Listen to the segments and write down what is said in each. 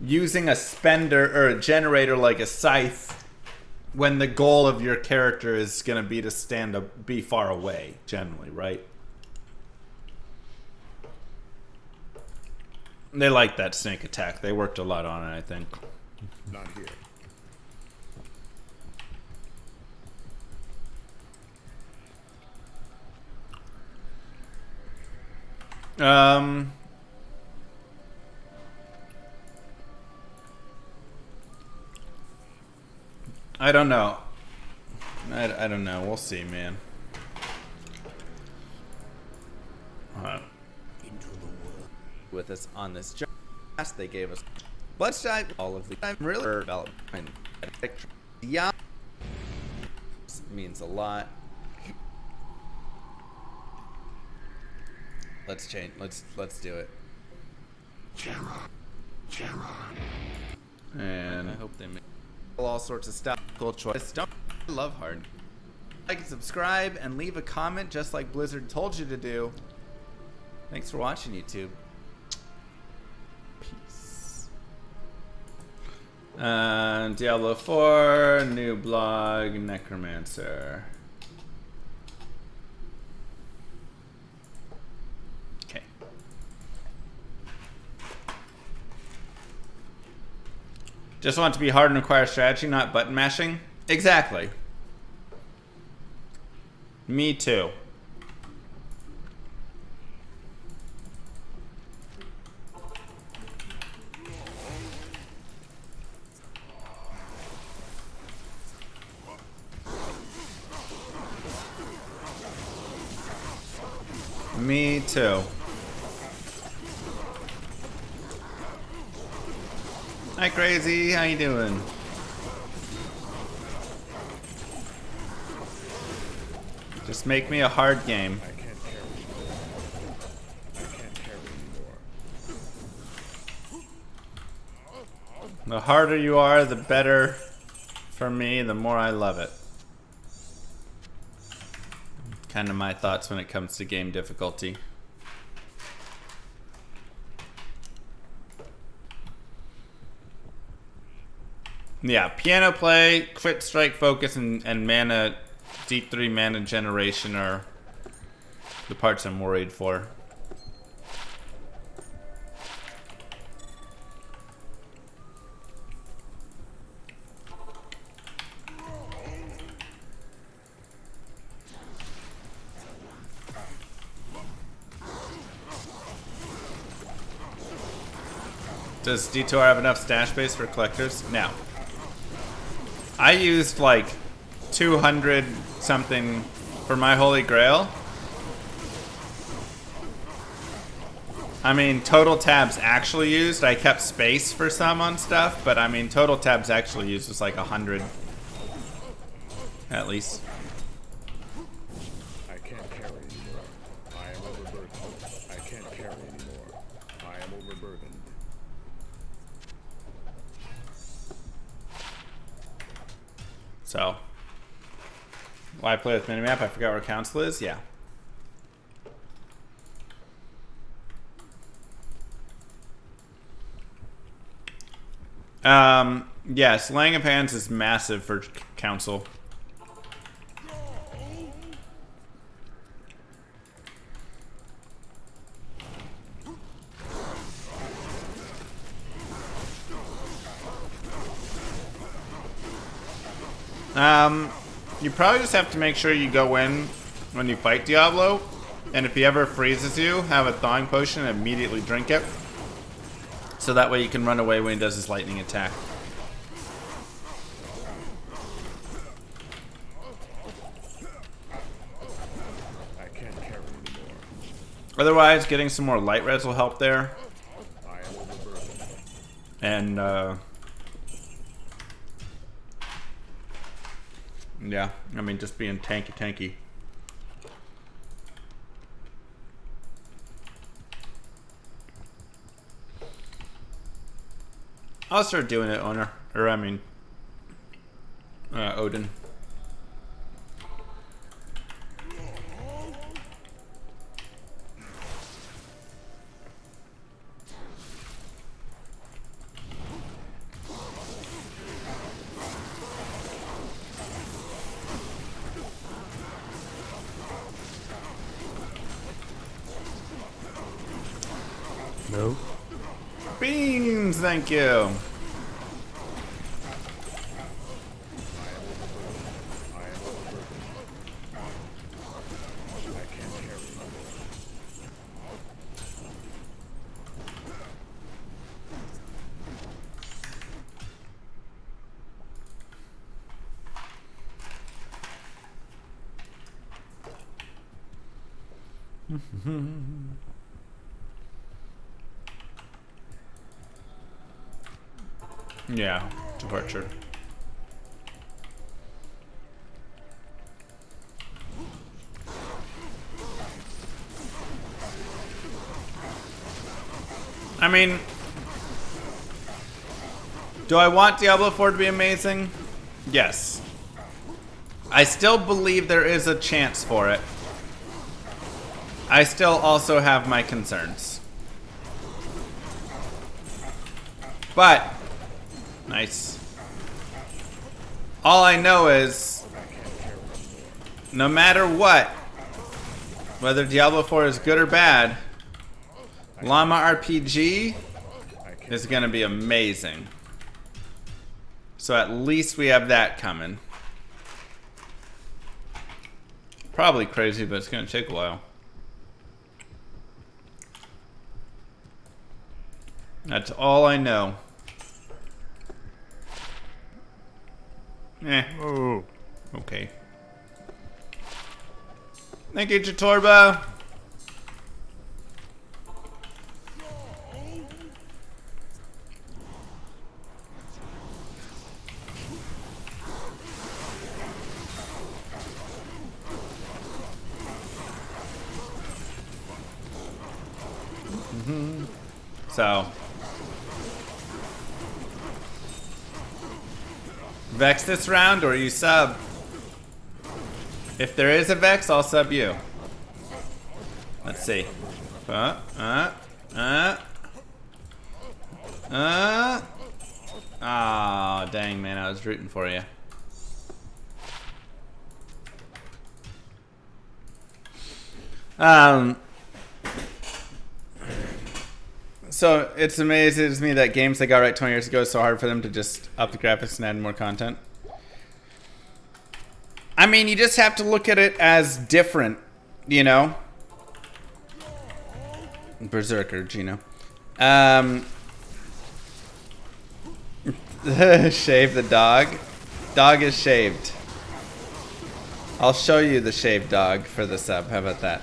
using a spender or a generator like a scythe when the goal of your character is going to be to be far away, generally, right? They like that snake attack. They worked a lot on it, I think. Not here. I don't know. I don't know. We'll see, man. Into the world with us on this job. They gave us Bloodshot, all of the time really development. Yeah, means a lot. Let's change. Let's do it. And I hope they make all sorts of stuff. Cool choice. Don't love hard. Like and subscribe and leave a comment just like Blizzard told you to do. Thanks for watching, YouTube. Peace. Diablo 4, new blog, Necromancer. Okay. Just want it to be hard and require strategy, not button mashing? Exactly. Me too. Me too. Hi, Crazy. How you doing? Just make me a hard game. I can't carry anymore. I can't carry anymore. The harder you are, the better for me, the more I love it. Kind of my thoughts when it comes to game difficulty. Yeah, piano play, crit strike focus, and mana, deep 3 mana generation are the parts I'm worried for. Does Detour have enough stash base for collectors? No. I used like 200 something for my Holy Grail. I mean, total tabs actually used. I kept space for some on stuff, but I mean, total tabs actually used was like 100. At least. I can't carry anymore. I am overburdened. I can't carry anymore. I am overburdened. So, why play with minimap? I forgot where council is. Yeah. Yes, Laying of Hands is massive for council. You probably just have to make sure you go in when you fight Diablo, and if he ever freezes you, have a thawing potion and immediately drink it. So that way you can run away when he does his lightning attack. I can't carry anymore. Otherwise, getting some more light res will help there. I am overburdened. And, yeah, I mean, just being tanky. I'll start doing it, Odin. beans, thank you. Yeah, torture. I mean, do I want Diablo 4 to be amazing? Yes. I still believe there is a chance for it. I still also have my concerns. But, nice. All I know is, no matter what, whether Diablo 4 is good or bad, Llama RPG is going to be amazing. So at least we have that coming. Probably crazy, but it's going to take a while. That's all I know. Oh. Okay. Thank you, Chatorba. So, Vex this round or you sub? If there is a Vex, I'll sub you. Let's see. Ah, dang man, I was rooting for you. So it's amazing to me that games they got right 20 years ago is so hard for them to just up the graphics and add more content. I mean, you just have to look at it as different, you know? Berserker, Gino. Shave the dog. Dog is shaved. I'll show you the shaved dog for the sub. How about that?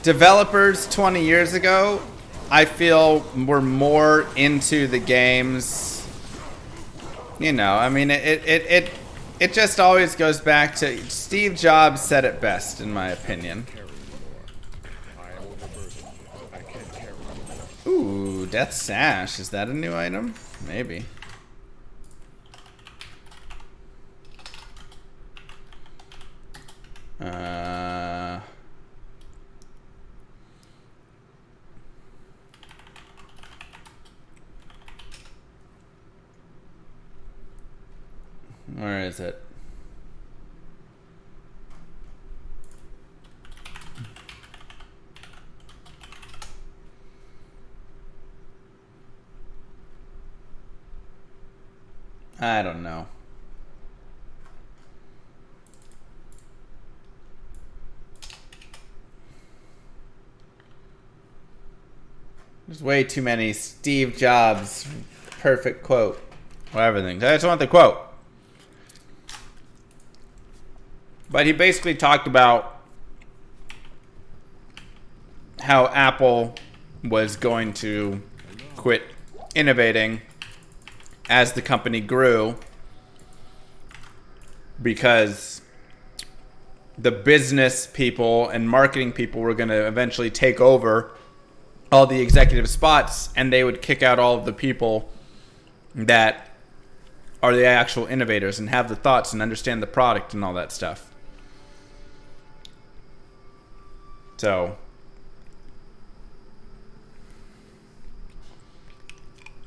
Developers 20 years ago, I feel were more into the games. You know, I mean, it just always goes back to Steve Jobs said it best, in my opinion. Ooh, Death Sash. Is that a new item? Maybe. Where is it? I don't know. There's way too many Steve Jobs perfect quote or everything. I just want the quote. But he basically talked about how Apple was going to quit innovating as the company grew because the business people and marketing people were going to eventually take over all the executive spots, and they would kick out all of the people that are the actual innovators and have the thoughts and understand the product and all that stuff. So,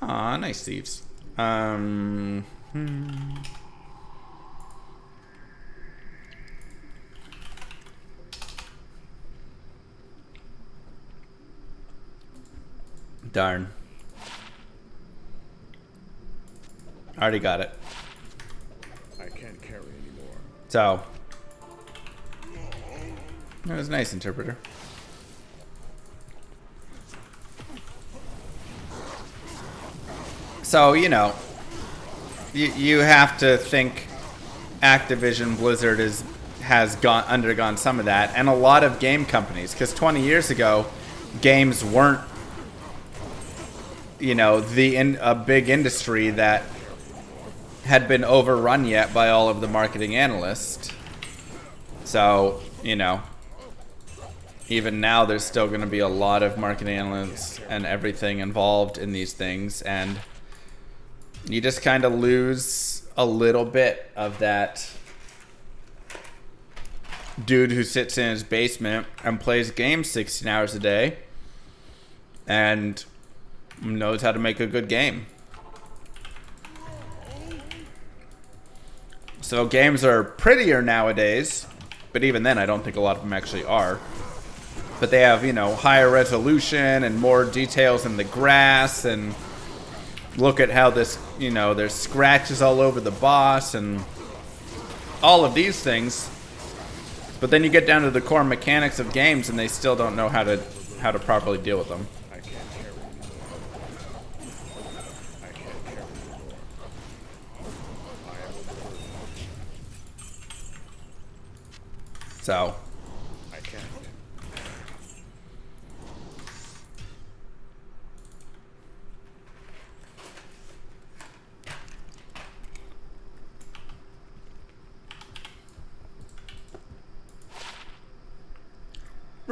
nice thieves. Darn. Already got it. I can't carry anymore. So. That was nice, interpreter. So, you know, you have to think Activision Blizzard has undergone some of that, and a lot of game companies, because 20 years ago, games weren't, you know, a big industry that had been overrun yet by all of the marketing analysts. So, you know, even now there's still going to be a lot of marketing analysts and everything involved in these things, and you just kind of lose a little bit of that dude who sits in his basement and plays games 16 hours a day and knows how to make a good game. So games are prettier nowadays, but even then I don't think a lot of them actually are. But they have, you know, higher resolution and more details in the grass, and look at how this, you know, there's scratches all over the boss and all of these things. But then you get down to the core mechanics of games and they still don't know how to properly deal with them. I can't carry anymore. I can't carry anymore. I am overburdened. So I can't.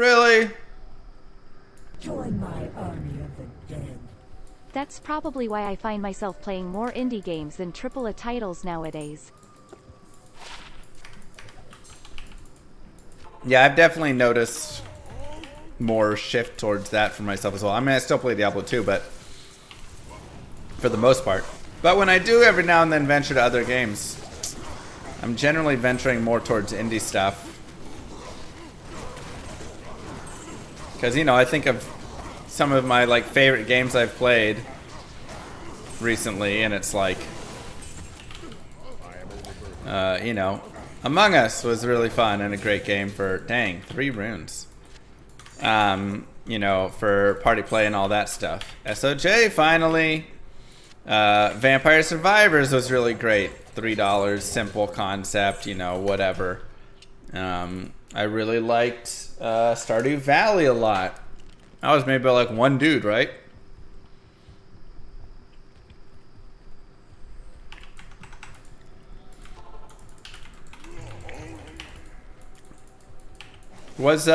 really? Join my army of the dead. That's probably why I find myself playing more indie games than AAA titles nowadays. Yeah, I've definitely noticed more shift towards that for myself as well. I mean, I still play Diablo 2, but for the most part. But when I do every now and then venture to other games, I'm generally venturing more towards indie stuff. Because, you know, I think of some of my, like, favorite games I've played recently, and it's like, you know, Among Us was really fun and a great game for, dang, 3 runes. You know, for party play and all that stuff. SOJ, finally. Vampire Survivors was really great. $3, simple concept, you know, whatever. I really liked Stardew Valley a lot. That was made by like one dude, right? Was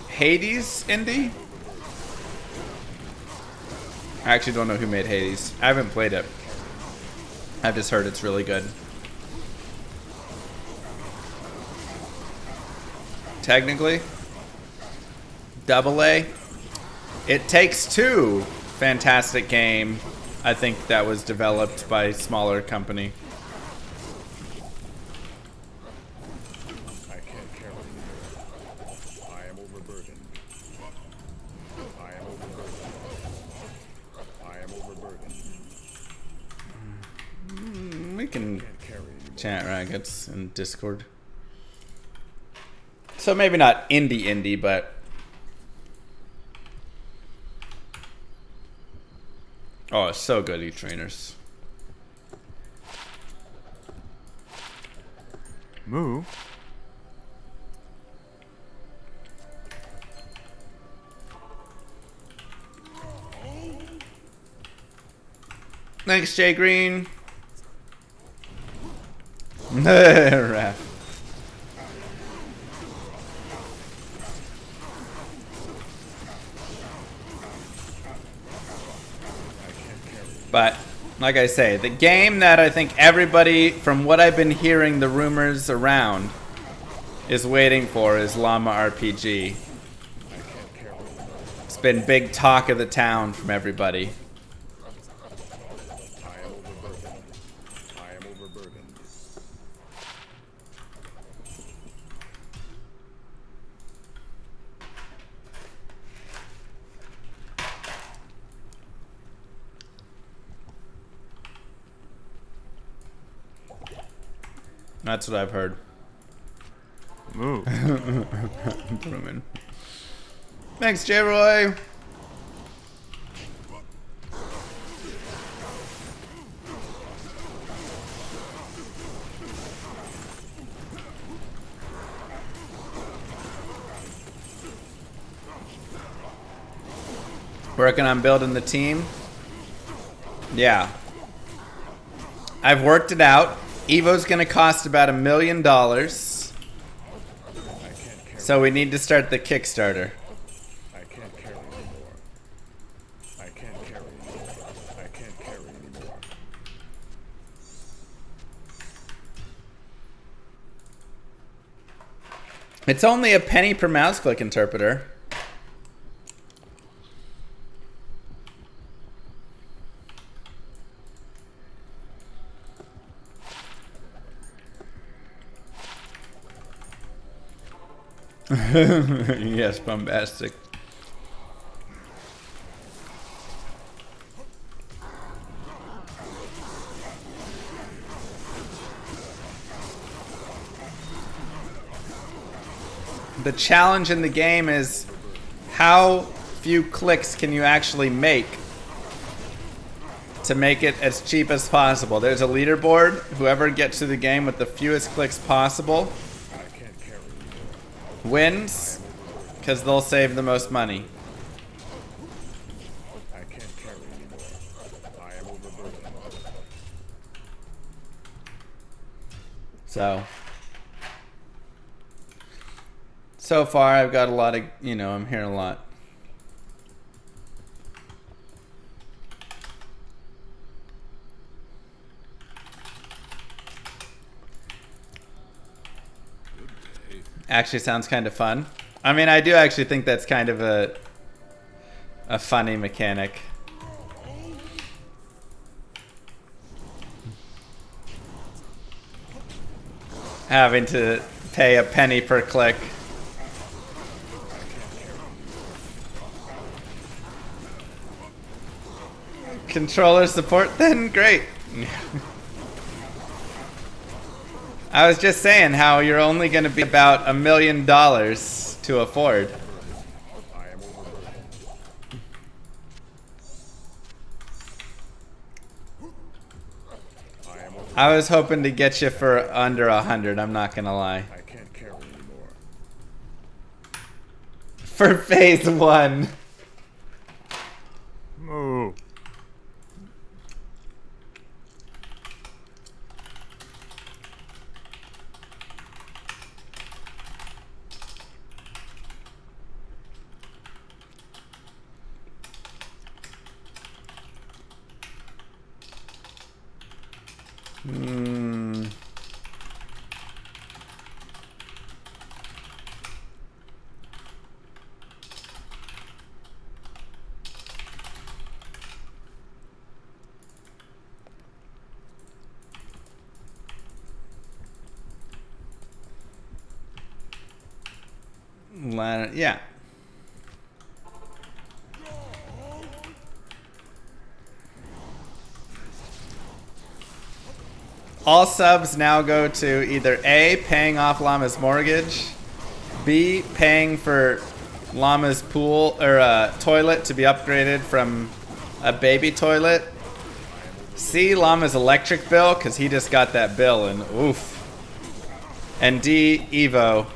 Hades indie? I actually don't know who made Hades. I haven't played it. I've just heard it's really good. Technically, AA. It Takes Two, fantastic game. I think that was developed by a smaller company. I can't carry anymore. I am overburdened. I am overburdened. I am overburdened. We can Can't carry anymore. chant raggets in Discord. So maybe not indie, but oh, it's so good, E-Trainers. Moo? Thanks, Jay Green. Raph. But, like I say, the game that I think everybody, from what I've been hearing the rumors around, is waiting for is Llama RPG. It's been big talk of the town from everybody. I am overburdened. I am overburdened. That's what I've heard. Move. Rune. Thanks, J-Roy. Working on building the team. Yeah. I've worked it out. Evo's gonna cost about $1 million. So we need to start the Kickstarter. I can't carry anymore. I can't carry anymore. I can't carry anymore. It's only a penny per mouse click interpreter. Yes, bombastic. The challenge in the game is how few clicks can you actually make to make it as cheap as possible. There's a leaderboard. Whoever gets to the game with the fewest clicks possible wins, because they'll save the most money. I can't carry anymore. I am overburdened. So far I've got a lot of, I'm hearing a lot. Actually sounds kind of fun. I mean, I do actually think that's kind of a funny mechanic. Having to pay a penny per click. Controller support then? Great. I was just saying how you're only going to be about $1 million to afford. I am overburdened. I am overburdened. I was hoping to get you for under 100, I'm not going to lie. I can't carry anymore. For phase 1. Move. Yeah. All subs now go to either A, paying off Llama's mortgage, B, paying for Llama's pool or toilet to be upgraded from a baby toilet, C, Llama's electric bill because he just got that bill and oof, and D, Evo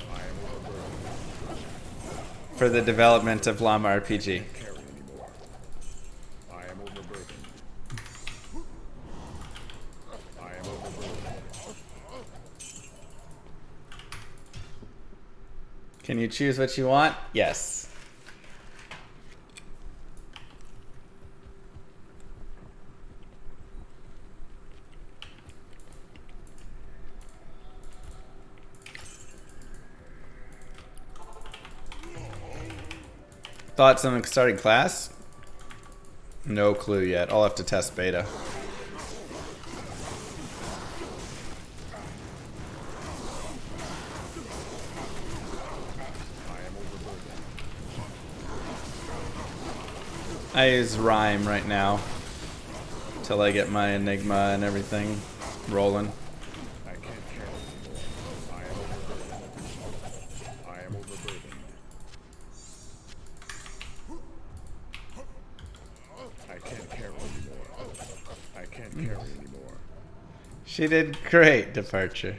for the development of Llama RPG. Carry anymore. I am overburdened. I am overburdened. Can you choose what you want? Yes. Thoughts on starting class? No clue yet. I'll have to test beta. I use Rhyme right now till I get my Enigma and everything rolling. I can't carry anymore. She did great, Departure.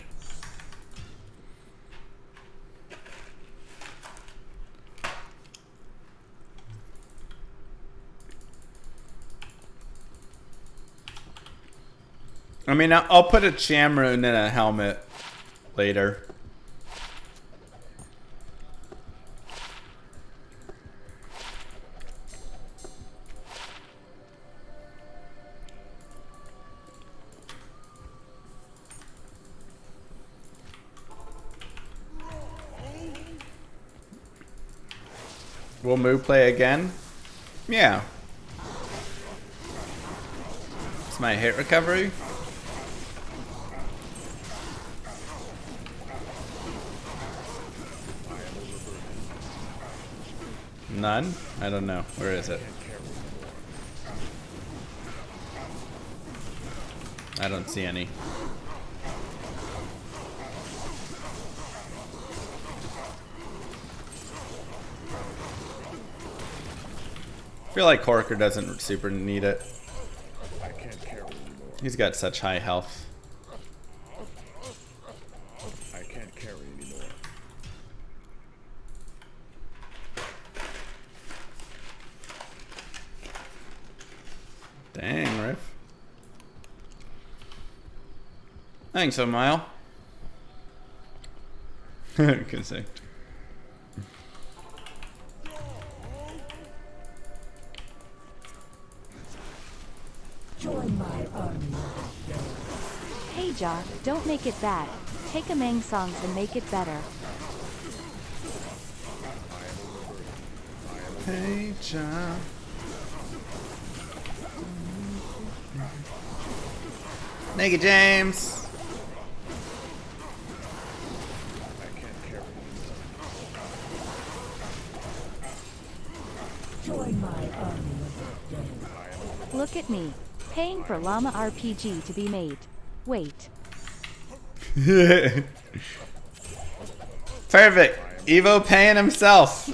I mean, I'll put a Chamroon in a helmet later. Will Moo play again? Yeah. It's my hit recovery. None? I don't know. Where is it? I don't see any. I feel like Corker doesn't super need it. I can't carry anymore. He's got such high health. I can't carry anymore. Dang, Riff. Thanks, a mile. Can say. Join my army. Hey Jar, don't make it bad. Take a Mang songs and make it better. Hey, John. Naked James. I can't carry anymore. Join my army. Look at me. Paying for Llama RPG to be made. Wait. Perfect. Evo paying himself.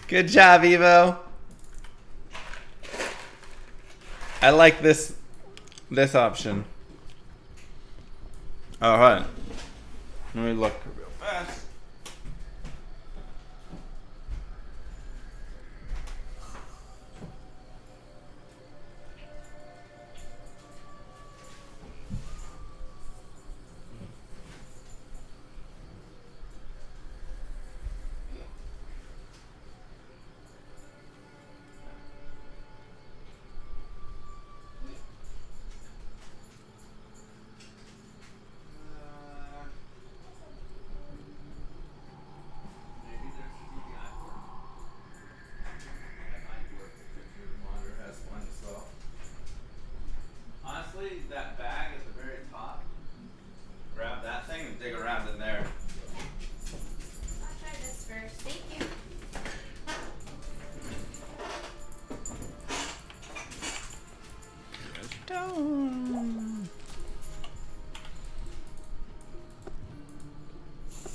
Good job, Evo. I like this option. All right. Let me look real fast. Honestly, that bag at the very top, grab that thing and dig around in there. I'll try this first. Thank you.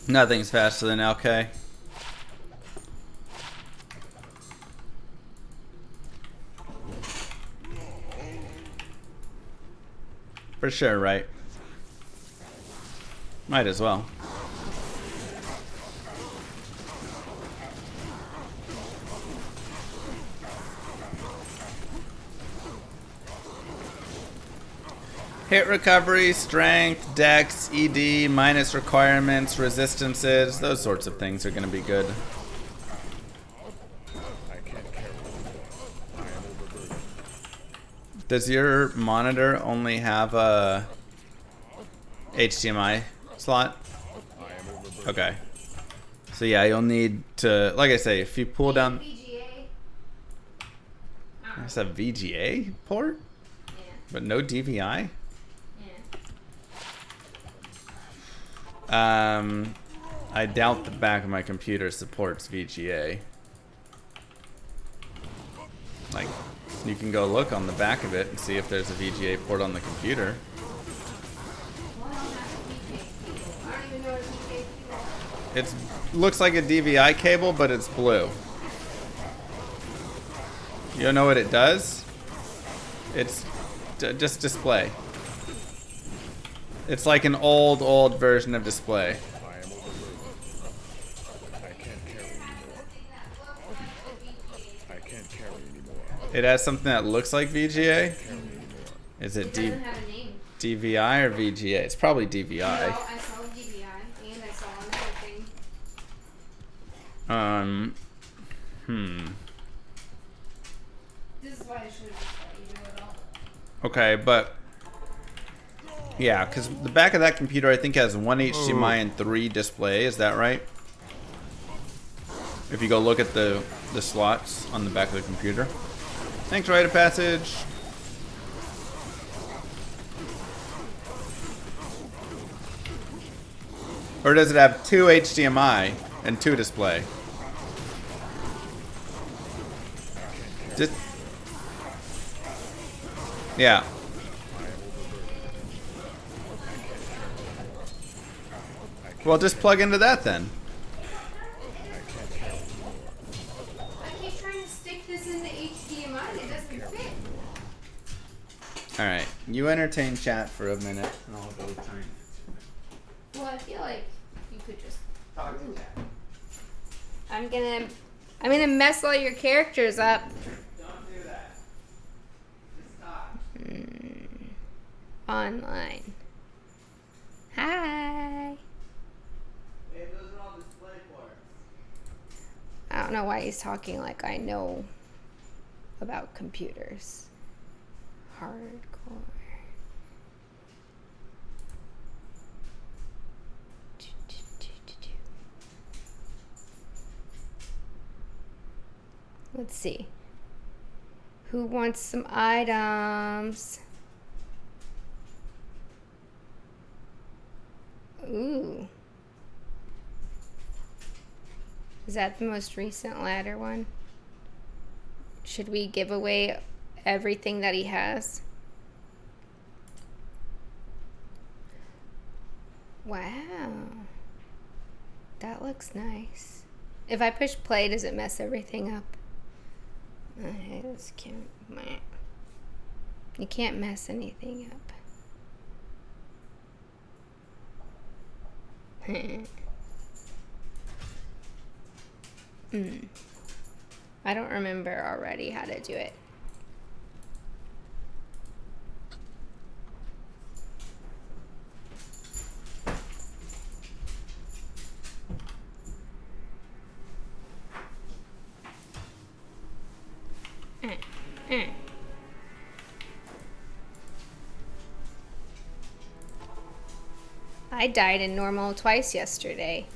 Nothing's faster than LK. For sure, right? Might as well. Hit recovery, strength, dex, ED, minus requirements, resistances, those sorts of things are going to be good. I can't carry anymore. I am overburdened. Does your monitor only have a HDMI slot? I am overburdened. Okay. So yeah, you'll need to, like I say, if you pull down... VGA. That's a VGA port? Yeah. But no DVI? Yeah. I doubt the back of my computer supports VGA. Like, you can go look on the back of it and see if there's a VGA port on the computer. Well, that's a VGA cable. I don't even know what a VGA cable is. It looks like a DVI cable, but it's blue. You don't know what it does? It's just display. It's like an old version of display. I am overburdened. I can't carry anymore. I can't carry anymore. It has something that looks like VGA. Carry anymore. Is it It doesn't have a name. DVI or VGA? It's probably DVI. No, I saw DVI and I saw another thing. This is why I should have just let you know it all. Okay, but yeah, because the back of that computer I think has one HDMI and 3 display. Is that right? If you go look at the slots on the back of the computer. Thanks, Rite of Passage. Or does it have 2 HDMI and 2 display? Just, yeah. Well, just plug into that then. I keep trying to stick this into HDMI and it doesn't fit. Alright, you entertain chat for a minute and I'll go try and Well, I feel like you could just. talk to chat. I'm gonna mess all your characters up. Don't do that. Just talk. Online. Hi. Hey, those are all display ports. I don't know why he's talking like I know about computers. Hardcore. Let's see. Who wants some items? Ooh. Is that the most recent ladder one? Should we give away everything that he has? Wow. That looks nice. If I push play, does it mess everything up? Okay, this can't. You can't mess anything up. I don't remember already how to do it. I died in normal twice yesterday.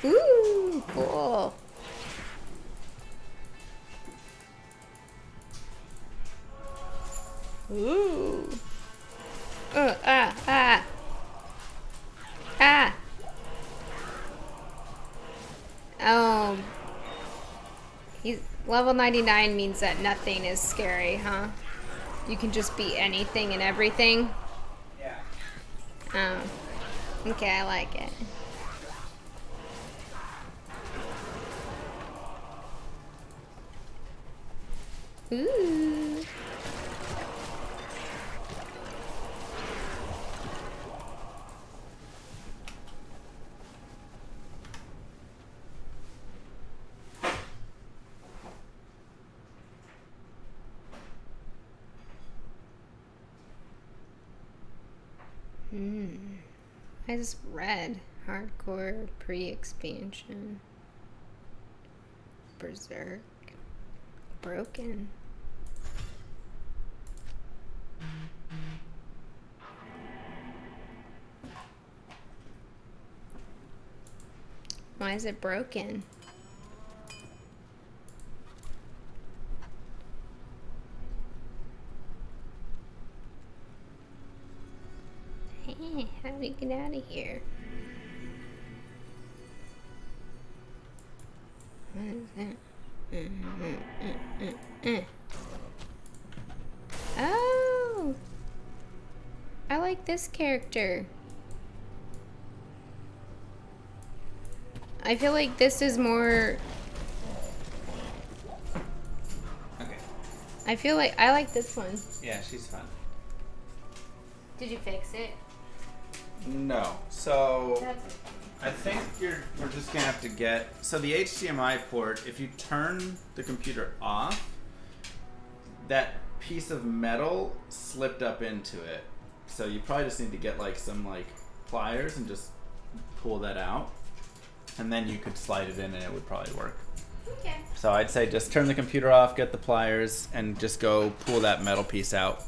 Ooh, cool. Ooh. Oh. He's level 99 means that nothing is scary, huh? You can just be anything and everything. Yeah. Oh. Okay, I like it. Ooh. I just read hardcore pre-expansion. Berserk. Broken. Why is it broken? Hey, how do we get out of here? What is that? Oh! I like this character. I feel like this is more I feel like I like this one. Yeah, she's fun. Did you fix it? No. So That's okay. I think we're just gonna have to get, so the HDMI port, if you turn the computer off, that piece of metal slipped up into it. So you probably just need to get like some like pliers and just pull that out. And then you could slide it in and it would probably work. Okay. So I'd say just turn the computer off, get the pliers, and just go pull that metal piece out.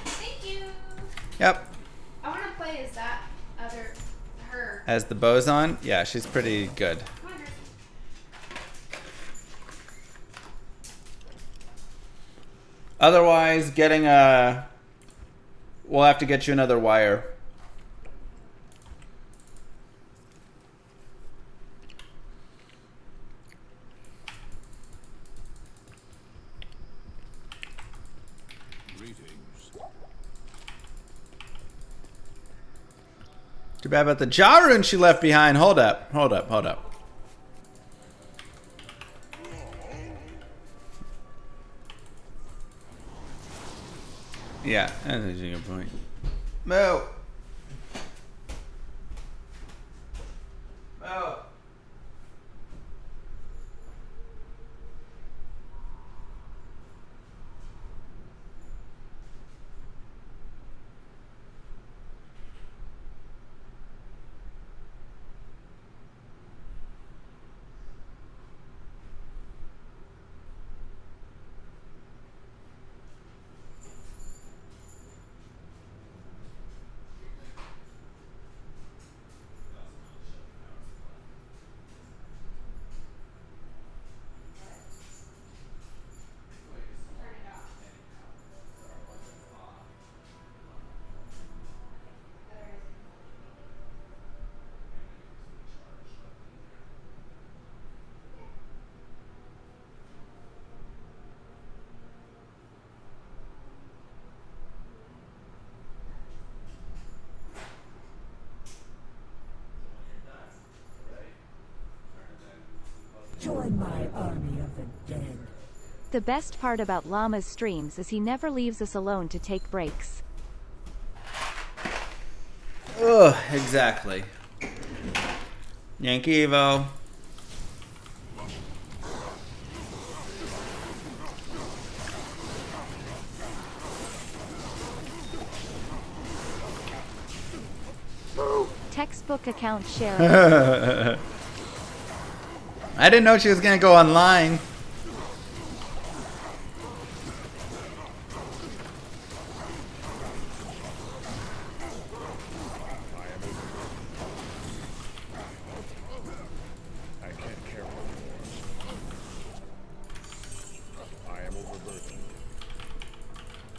Thank you. Yep. I want to play as that other her. As the boson, yeah, she's pretty good. Come on, Gracie. Otherwise, we'll have to get you another wire. Too bad about the Rune she left behind. Hold up. Yeah, that's a good point. Moo. Join my army of the dead. The best part about Llama's streams is he never leaves us alone to take breaks. Ugh, exactly. Yankee Evo. Textbook account share. I didn't know she was gonna go online. I can't care anymore. I am overburdened.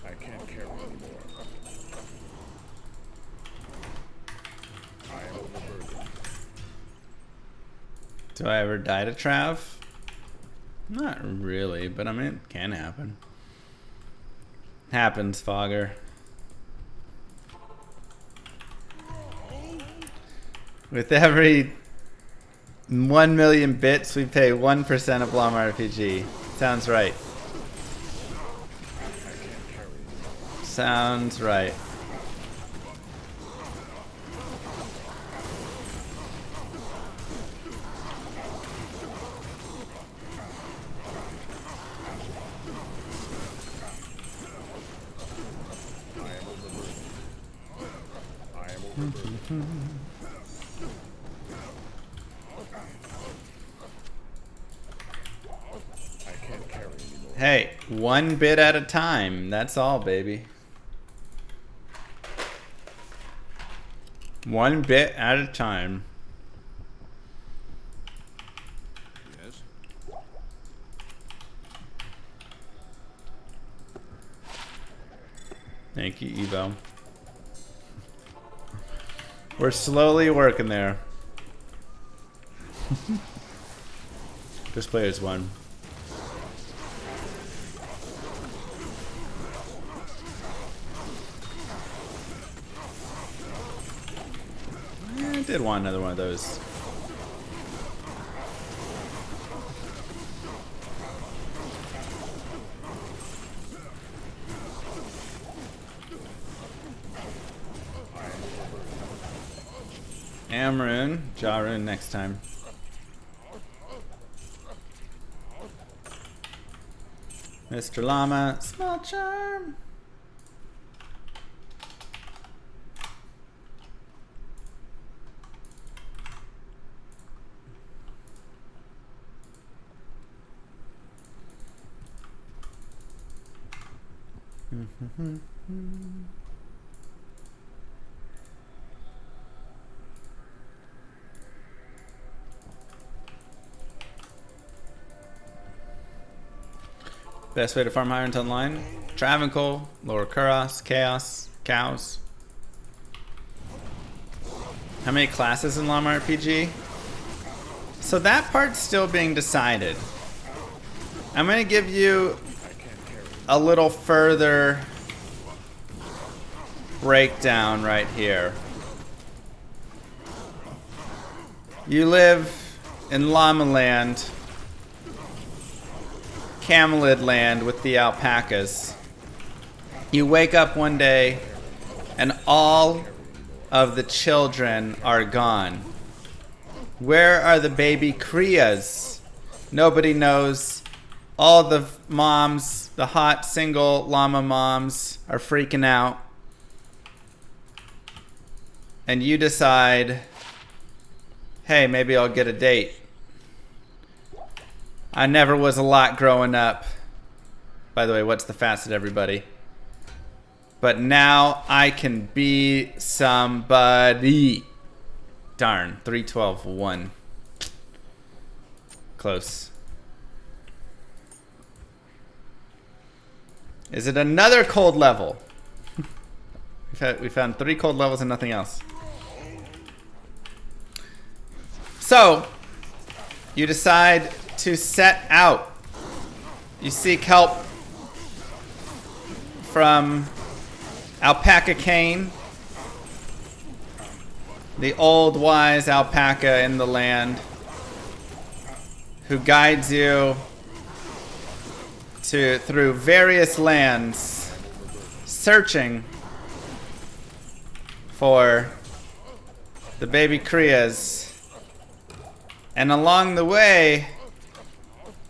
I can't care anymore. I am overburdened. Do I ever die to Trav? Not really, but I mean, it can happen. Happens, Fogger. With every 1 million bits, we pay 1% of Llama RPG. Sounds right. Sounds right. Hey, 1 bit at a time. That's all, baby. 1 bit at a time. Yes. Thank you, Evo. We're slowly working there. This player's won. I did want another one of those. Amrune, Jarun next time. Mr. Llama, small charm. Best way to farm Hyrant online? Travancore, Lower Kuros, Chaos, Cows. How many classes in Llama RPG? So that part's still being decided. I'm gonna give you a little further breakdown right here. You live in Llama Land, Camelid Land with the alpacas. You wake up one day and all of the children are gone. Where are the baby Kriyas? Nobody knows. All the moms, the hot single llama moms, are freaking out. And you decide, hey, maybe I'll get a date. I never was a lot growing up. By the way, what's the facet, everybody? But now I can be somebody. Darn, 3-12-1. Close. Is it another cold level? We found 3 cold levels and nothing else. So, you decide to set out. You seek help from Alpaca Cane, the old wise alpaca in the land, who guides you through various lands, searching for the baby Kriyas. And along the way,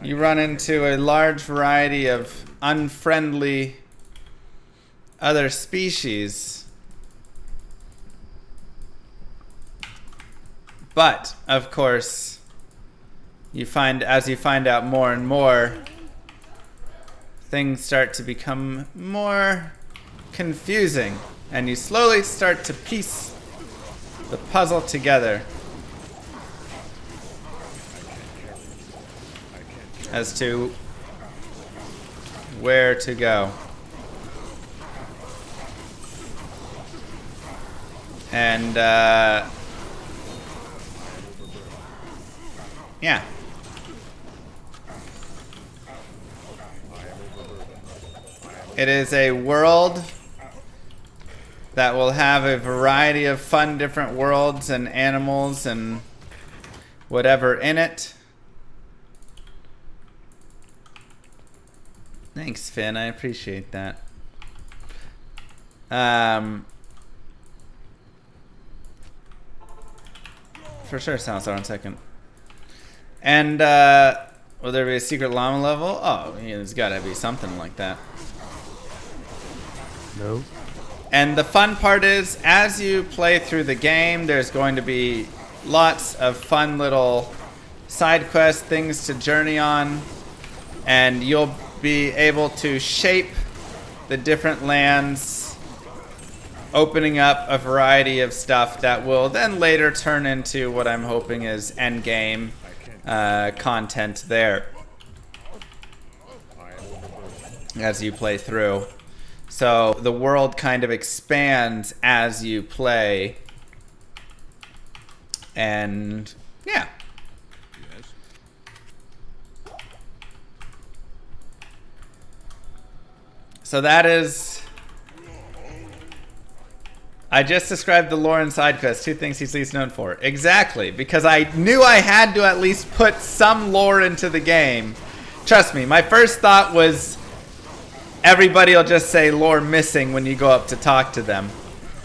you run into a large variety of unfriendly other species. But, of course, as you find out more and more, things start to become more confusing, and you slowly start to piece the puzzle together as to where to go. And yeah. It is a world that will have a variety of fun different worlds and animals and whatever in it. Thanks, Finn. I appreciate that. For sure, sounds on second. And will there be a secret llama level? Oh, yeah, there's got to be something like that. No. And the fun part is, as you play through the game, there's going to be lots of fun little side quests, things to journey on, and you'll be able to shape the different lands, opening up a variety of stuff that will then later turn into what I'm hoping is endgame content there as you play through. So the world kind of expands as you play, and yeah. So that is... I just described the lore and side quests, 2 things he's least known for. Exactly, because I knew I had to at least put some lore into the game. Trust me, my first thought was everybody will just say lore missing when you go up to talk to them.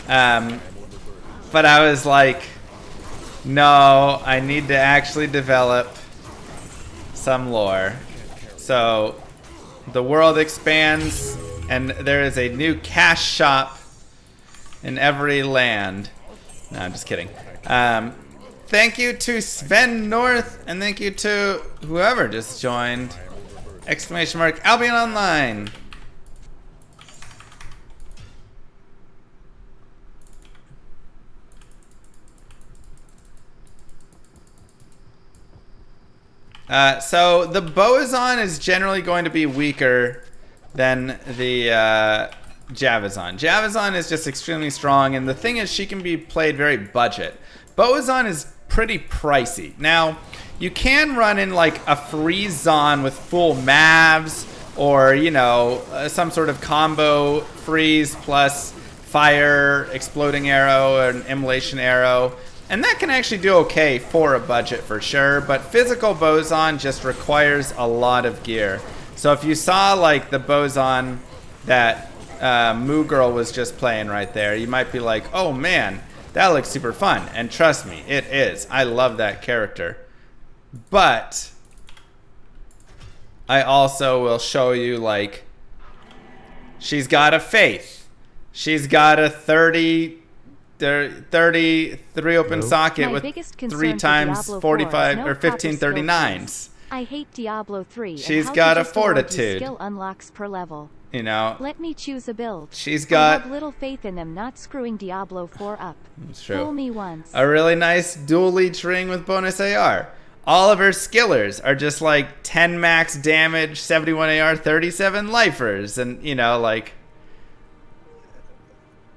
But I was like, No, I need to actually develop some lore. So the world expands and there is a new cash shop in every land. No, I'm just kidding. Thank you to Sven North and thank you to whoever just joined. Exclamation mark Albion Online. So the Boazon is generally going to be weaker than the Javazon. Javazon is just extremely strong, and the thing is she can be played very budget. Boazon is pretty pricey. Now, you can run in like a freeze zone with full Mavs, or, you know, some sort of combo freeze plus fire, exploding arrow, or an immolation arrow. And that can actually do okay for a budget for sure, but physical Boson just requires a lot of gear. So if you saw like the Boson that Moo Girl was just playing right there, you might be like, oh man, that looks super fun. And trust me, it is. I love that character. But I also will show you like, she's got a Faith. She's got a 33 open socket My with biggest 3 concern for times Diablo 45 4 or is no proper skill 1539s. trees. I hate Diablo 3. She's and how got to a just avoid these fortitude. Skill unlocks per level. You know, Let me choose a build. she's I got, have little faith in them not screwing Diablo 4 up. it's true, Fool me once. a really nice dual leech ring with bonus AR. All of her skillers are just like 10 max damage, 71 AR, 37 lifers, and you know, like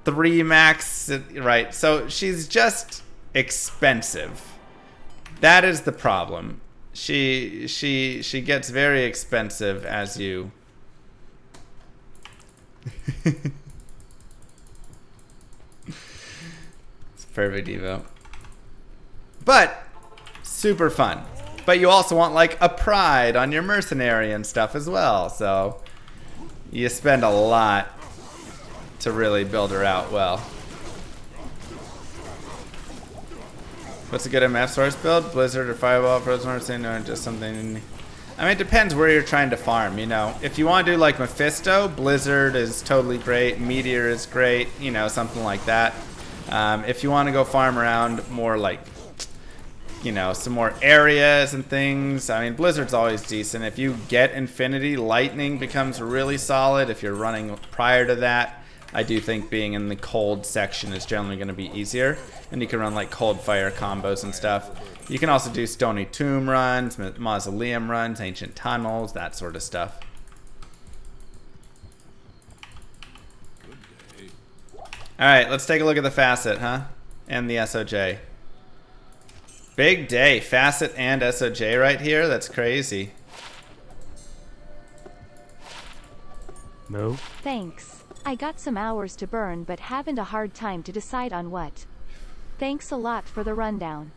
3 max, right? So she's just expensive. That is the problem. She gets very expensive as you. It's perfect Evo. But super fun. But you also want like a pride on your mercenary and stuff as well. So you spend a lot to really build her out well. What's a good MF source build? Blizzard or Fireball, Frozen Hearthstone, or just something? I mean, it depends where you're trying to farm, you know. If you want to do like Mephisto, Blizzard is totally great. Meteor is great, you know, something like that. If you want to go farm around more like, you know, some more areas and things, I mean, Blizzard's always decent. If you get Infinity, Lightning becomes really solid. If you're running prior to that, I do think being in the cold section is generally going to be easier. And you can run like cold fire combos and stuff. You can also do Stony Tomb runs, Mausoleum runs, Ancient Tunnels, that sort of stuff. Alright, let's take a look at the Facet, huh? And the SOJ. Big day, Facet and SOJ right here? That's crazy. No. Thanks. I got some hours to burn but haven't a hard time to decide on what. Thanks a lot for the rundown.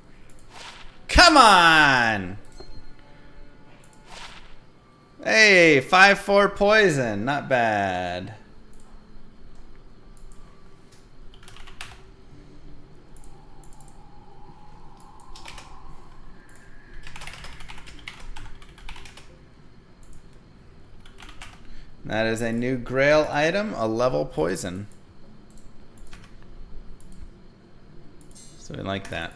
Come on! Hey, 5-4 poison, not bad. That is a new Grail item, a level poison. So we like that.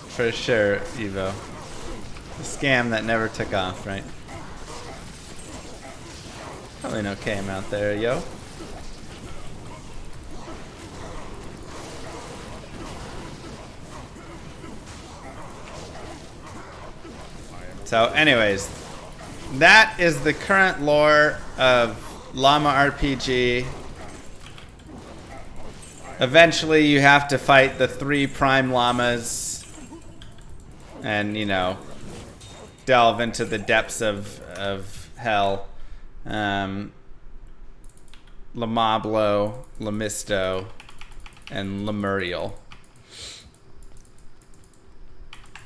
For sure, Evo. A scam that never took off, right? Probably no came out there, yo. So anyways, that is the current lore of Llama RPG. Eventually you have to fight the 3 prime llamas and, you know, delve into the depths of hell. Lamablo, Lamisto, and Lemuriel.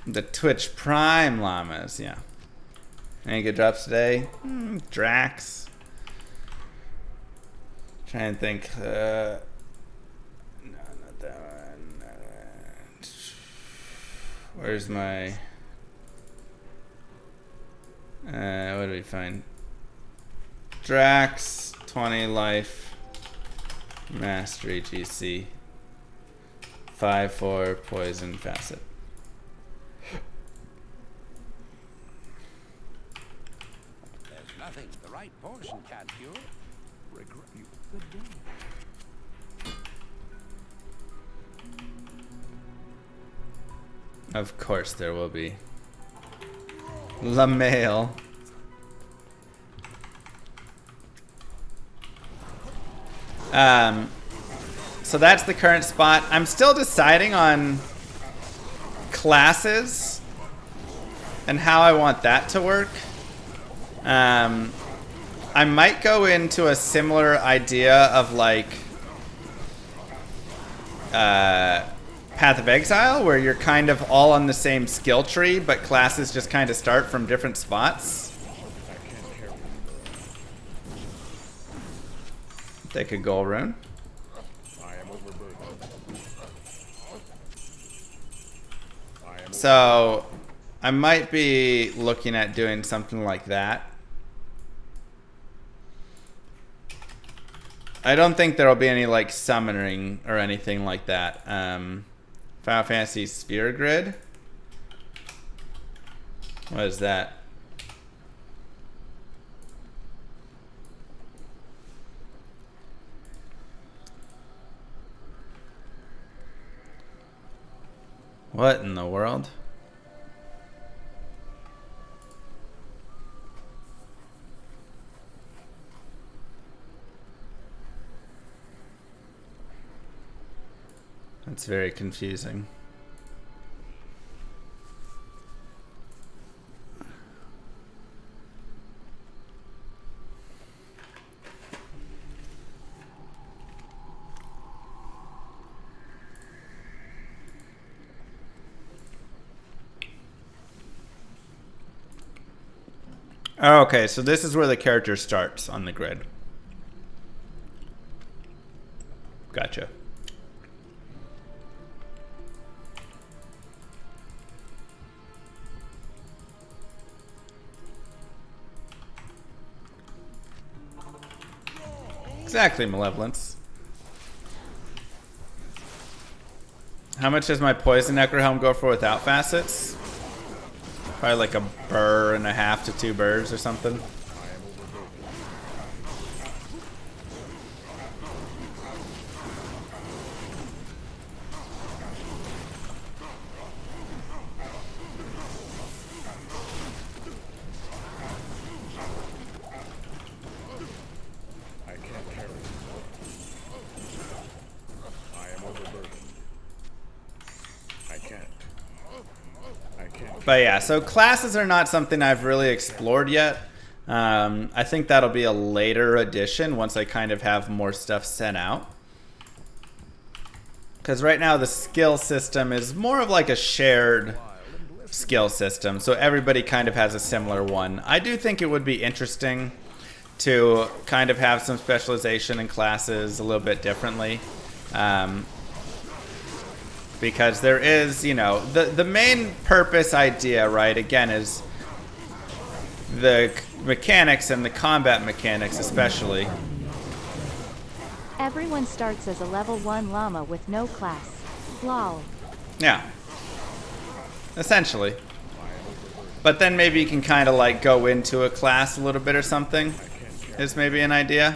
The Twitch Prime Llamas, yeah. Any good drops today? Drax. Trying to think. No, not that one. Where's my... what do we find? Drax, 20 life, mastery, GC, 5/4 poison facet. There's nothing the right potion can't cure. Regret you. Good day. Of course there will be. La Mail. So that's the current spot. I'm still deciding on classes and how I want that to work. I might go into a similar idea of like Path of Exile, where you're kind of all on the same skill tree, but classes just kind of start from different spots. Take a goal rune. I am overburdened. So I might be looking at doing something like that. I don't think there'll be any like summoning or anything like that. Final Fantasy Sphere Grid. What is that? What in the world? That's very confusing. Oh, okay, so this is where the character starts on the grid. Gotcha. Exactly, Malevolence. How much does my Poison Necrohelm go for without facets? Probably like a burr and a half to 2 burrs or something. But yeah, so classes are not something I've really explored yet. I think that'll be a later addition once I kind of have more stuff sent out. Because right now the skill system is more of like a shared skill system. So everybody kind of has a similar one. I do think it would be interesting to kind of have some specialization in classes a little bit differently. Because there is, you know, the main purpose idea, right, again, is the mechanics and the combat mechanics especially. Everyone starts as a level 1 llama with no class. Lol. Yeah. Essentially. But then maybe you can kind of like go into a class a little bit or something, is maybe an idea.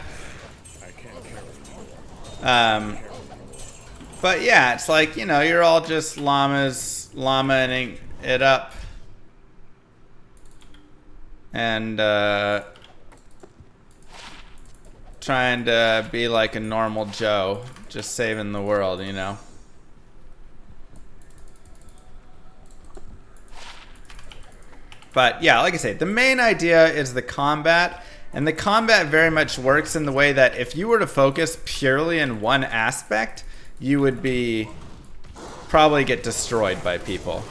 But yeah, it's like, you know, you're all just llama-ing it up. And trying to be like a normal Joe, just saving the world, you know. But yeah, like I say, the main idea is the combat. And the combat very much works in the way that if you were to focus purely in one aspect, you would be probably get destroyed by people.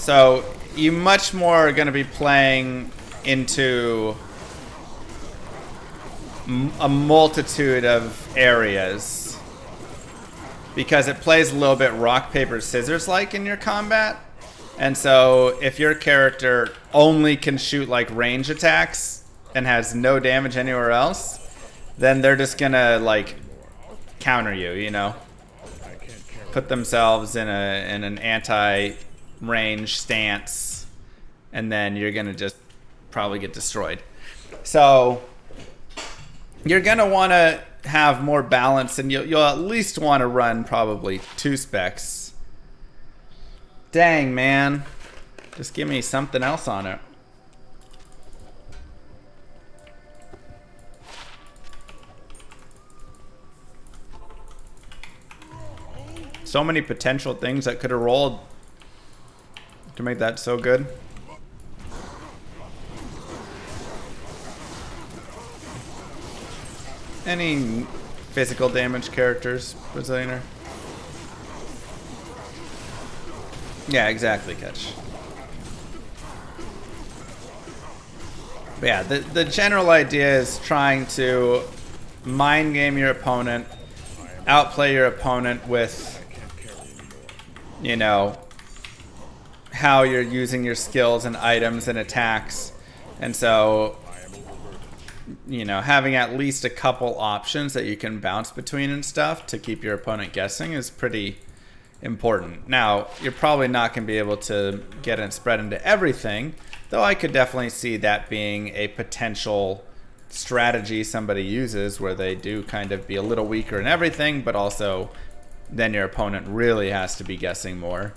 So you much more are going to be playing into a multitude of areas because it plays a little bit rock, paper, scissors like in your combat. And so if your character only can shoot like range attacks and has no damage anywhere else, then they're just gonna like counter you, you know, put themselves in an anti-range stance, and then you're gonna just probably get destroyed. So you're gonna want to have more balance, and you'll at least want to run probably 2 specs. Dang, man, just give me something else on it. So many potential things that could have rolled to make that so good. Any physical damage characters, Brazilianer? Yeah, exactly, Catch. But yeah, the general idea is trying to mind game your opponent, outplay your opponent with, you know, how you're using your skills and items and attacks. And so, you know, having at least a couple options that you can bounce between and stuff to keep your opponent guessing is pretty important. Now, you're probably not going to be able to get it spread into everything, though I could definitely see that being a potential strategy somebody uses where they do kind of be a little weaker in everything, but also then your opponent really has to be guessing more.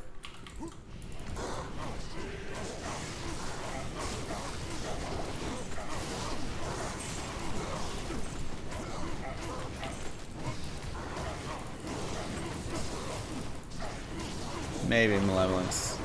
Maybe Malevolence.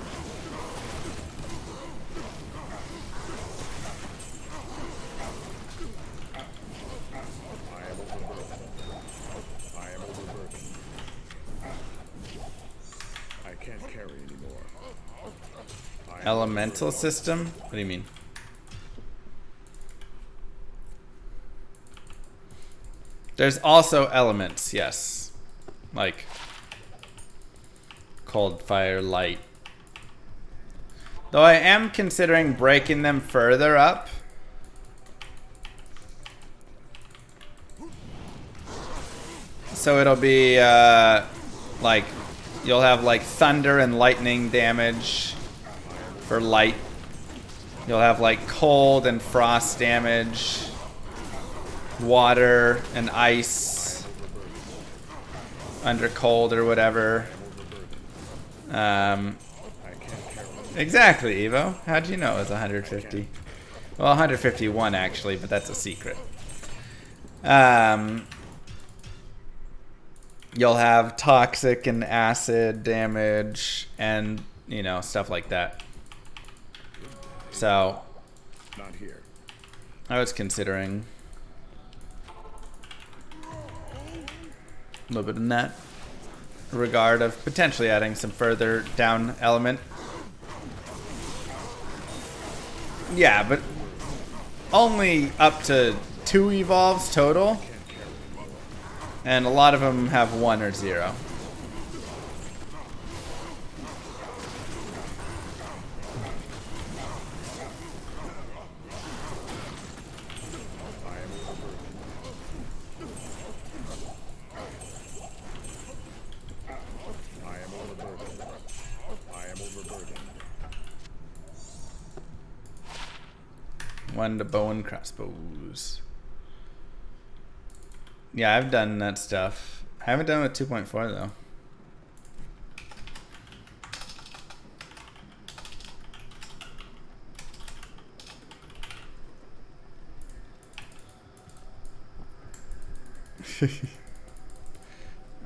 I can't carry anymore. Elemental system? What do you mean? There's also elements, yes. Like cold, fire, light. Though I am considering breaking them further up. So it'll be like you'll have like thunder and lightning damage for light. You'll have like cold and frost damage, water and ice under cold or whatever. Exactly, Evo. How'd you know it was 150? Well, 151 actually, but that's a secret. You'll have toxic and acid damage and, you know, stuff like that. So, Not here. I was considering a little bit in that regard of potentially adding some further down element. Yeah, but only up to 2 evolves total, and a lot of them have 1 or 0. One to bow and crossbows. Yeah, I've done that stuff. I haven't done it with 2.4 though.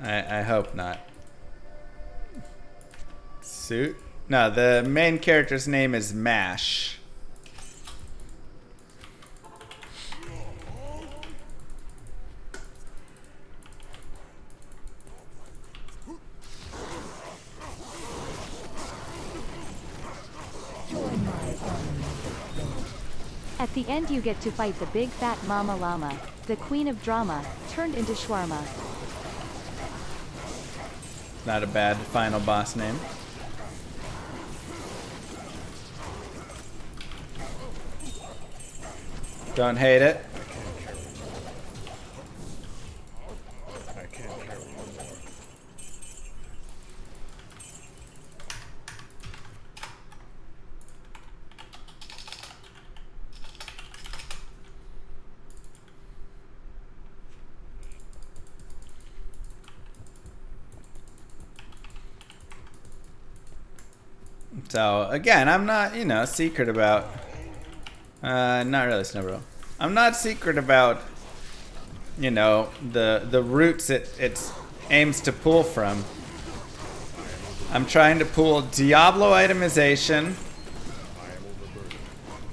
I hope not. Suit? No, the main character's name is Mash. army of the dead. At the end you get to fight the big fat mama llama, the queen of drama, turned into shawarma. Not a bad final boss name. Don't hate it. I can't carry no more. So again, I'm not, you know, secret about. Not really, Snowbro. I'm not secret about, you know, the roots it aims to pull from. I'm trying to pull Diablo itemization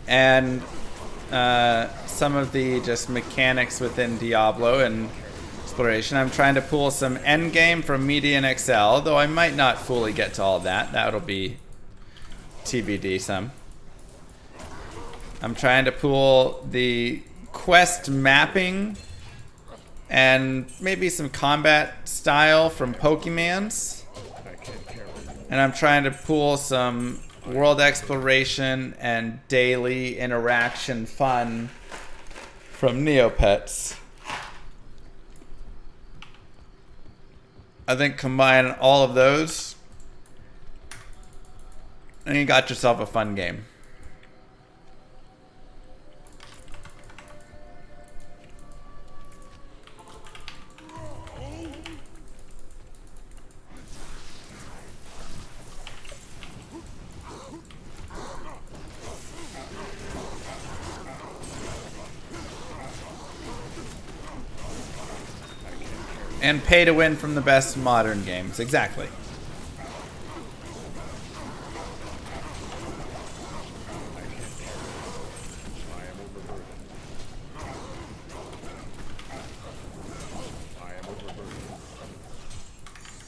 and some of the just mechanics within Diablo and exploration. I'm trying to pull some endgame from Media and Excel, though I might not fully get to all that. That'll be TBD some. I'm trying to pull the quest mapping and maybe some combat style from Pokemans. And I'm trying to pull some world exploration and daily interaction fun from Neopets. I think combine all of those and you got yourself a fun game. And pay to win from the best modern games. Exactly.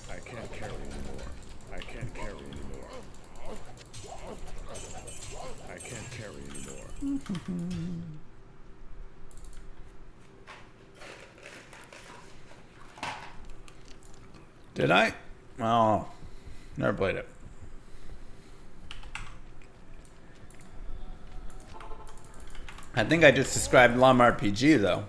I can't carry anymore. I can't carry anymore. I can't carry anymore. Did I? Oh, never played it. I think I just described Llama RPG though.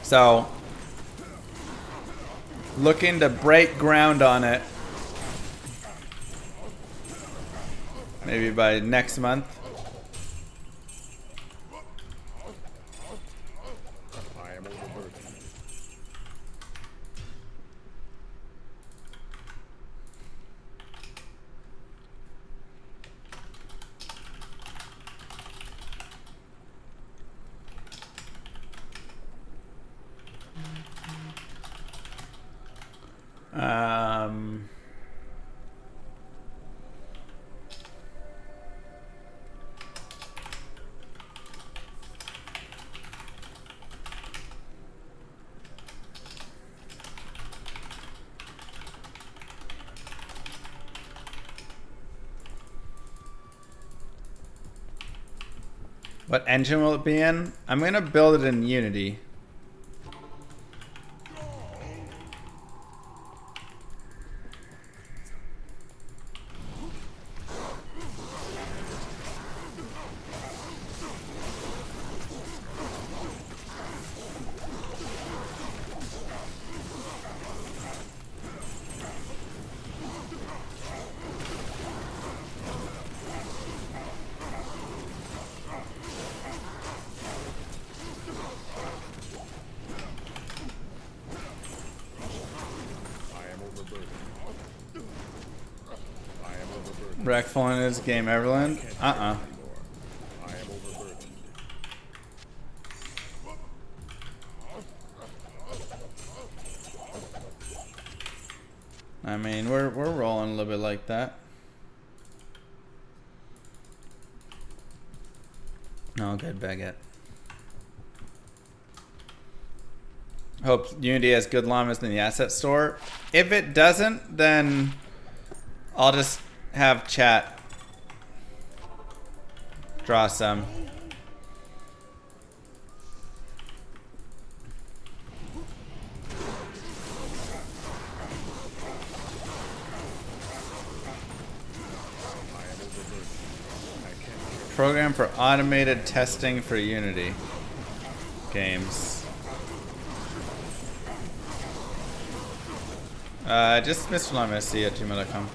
So, looking to break ground on it maybe by next month. I am overburdened. What engine will it be in? I'm gonna build it in Unity. Wreckful in his game, Everland? I am overburdened. I mean, we're rolling a little bit like that. Oh, good baguette. Hope Unity has good llamas in the asset store. If it doesn't, then I'll just have chat draw some. Program for automated testing for Unity games. Just Mr. Lamessi at gmail.com.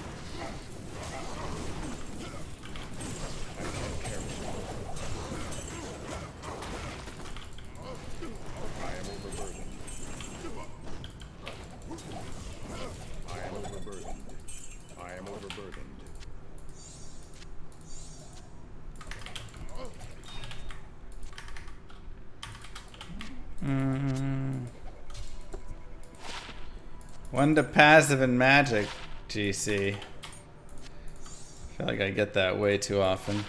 One to passive in Magic, GC. I feel like I get that way too often.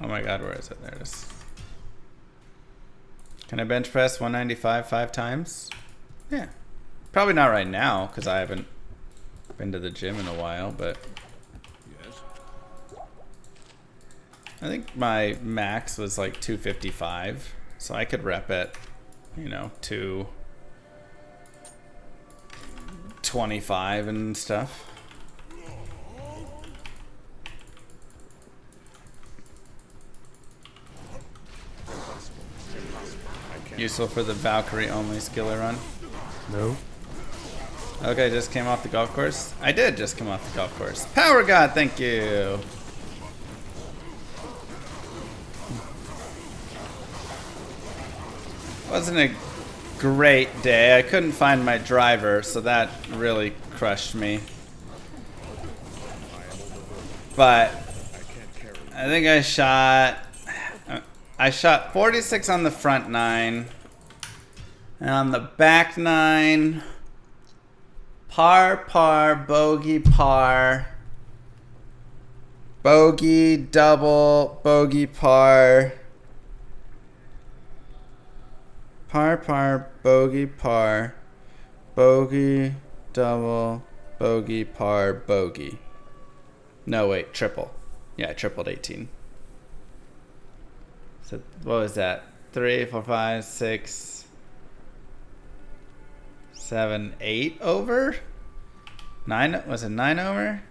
Oh my god, where is it? There it is. Can I bench press 195 5 times? Yeah. Probably not right now, because I haven't been to the gym in a while, but... I think my max was like 255, so I could rep it, you know, 225 and stuff. Useful for the Valkyrie only skiller run? No. Okay, just came off the golf course? I did just come off the golf course. Power God, thank you! Wasn't a great day. I couldn't find my driver, so that really crushed me. But I think I shot 46 on the front 9, and on the back 9, par, bogey, par, bogey, double, bogey, par. Par, bogey, par, bogey, double, bogey, par, bogey. No, wait, triple. Yeah, I tripled 18. So, what was that? 3, 4, 5, 6, 7, 8 over? 9, was it 9 over?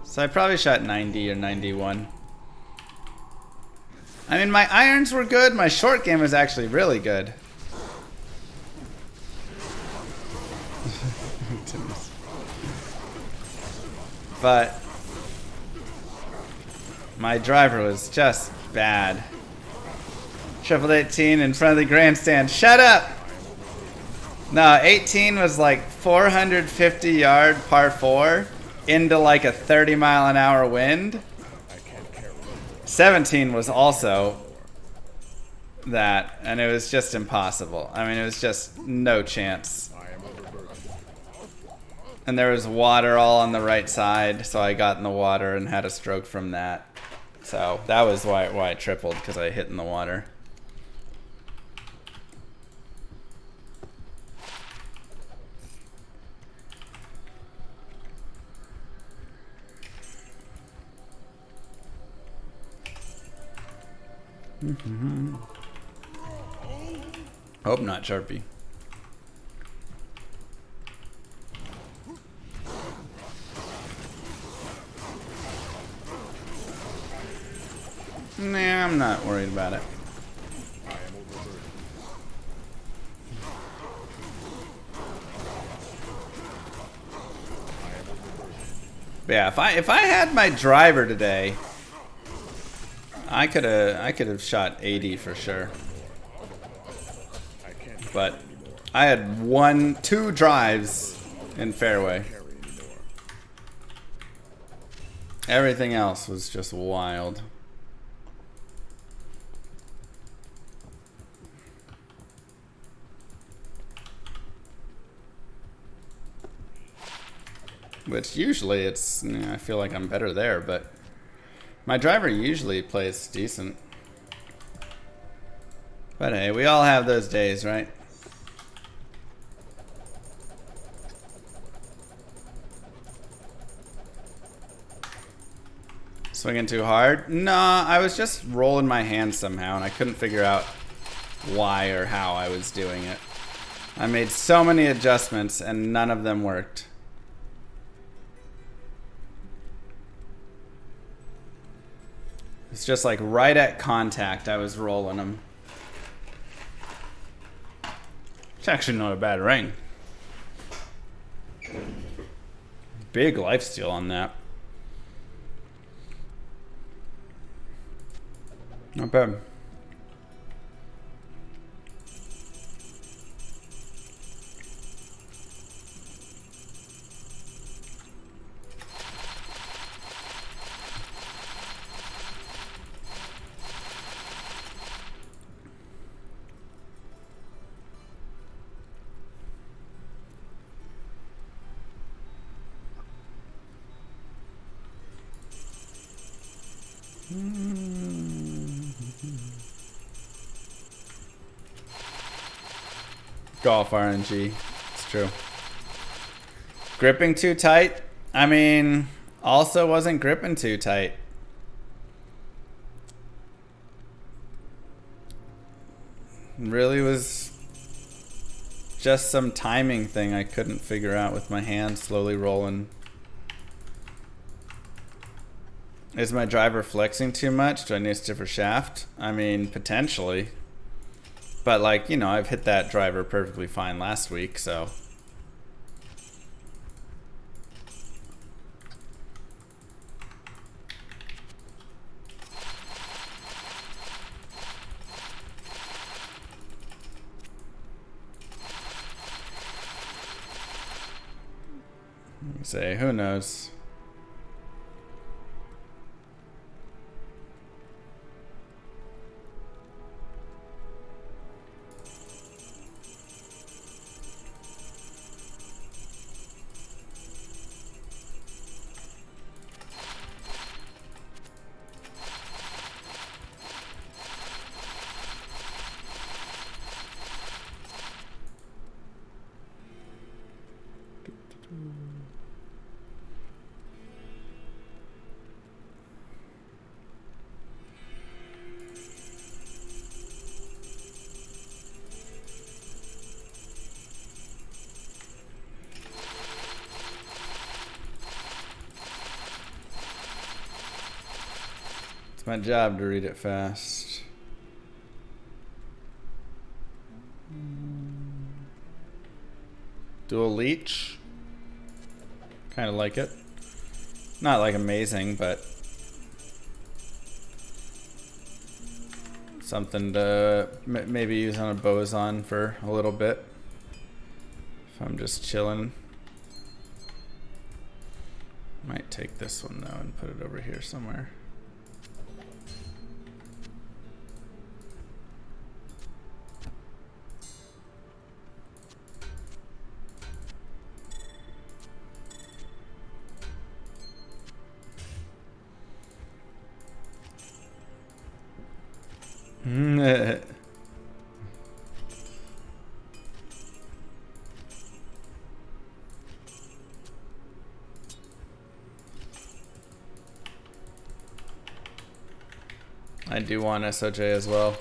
So I probably shot 90 or 91. I mean, my irons were good. My short game was actually really good. But my driver was just bad. Triple 18 in front of the grandstand. Shut up! No, 18 was like 450 yard par 4 into like a 30-mile-an-hour wind. 17 was also that, and it was just impossible. I mean, it was just no chance. And there was water all on the right side, so I got in the water and had a stroke from that. So that was why I tripled, because I hit in the water. Hope not, Sharpie. Nah, I'm not worried about it. But yeah, if I had my driver today, I could have shot 80 for sure. But I had 2 drives in fairway. Everything else was just wild. which usually it's, I feel like I'm better there, but my driver usually plays decent. But hey, we all have those days, right? Swinging too hard? Nah, I was just rolling my hand somehow and I couldn't figure out why or how I was doing it. I made so many adjustments and none of them worked. It's just like right at contact I was rolling them. It's actually not a bad ring. Big lifesteal on that. Not bad. Golf RNG. It's true. Gripping too tight? I mean, also wasn't gripping too tight. Really was just some timing thing I couldn't figure out with my hand slowly rolling. Is my driver flexing too much? Do I need a stiffer shaft? I mean, potentially. But like, you know, I've hit that driver perfectly fine last week, so. Let me say, who knows? It's my job to read it fast. Dual leech. Kind of like it. Not like amazing, but something to maybe use on a boson for a little bit. If I'm just chilling. Might take this one though and put it over here somewhere. I do want SOJ as well.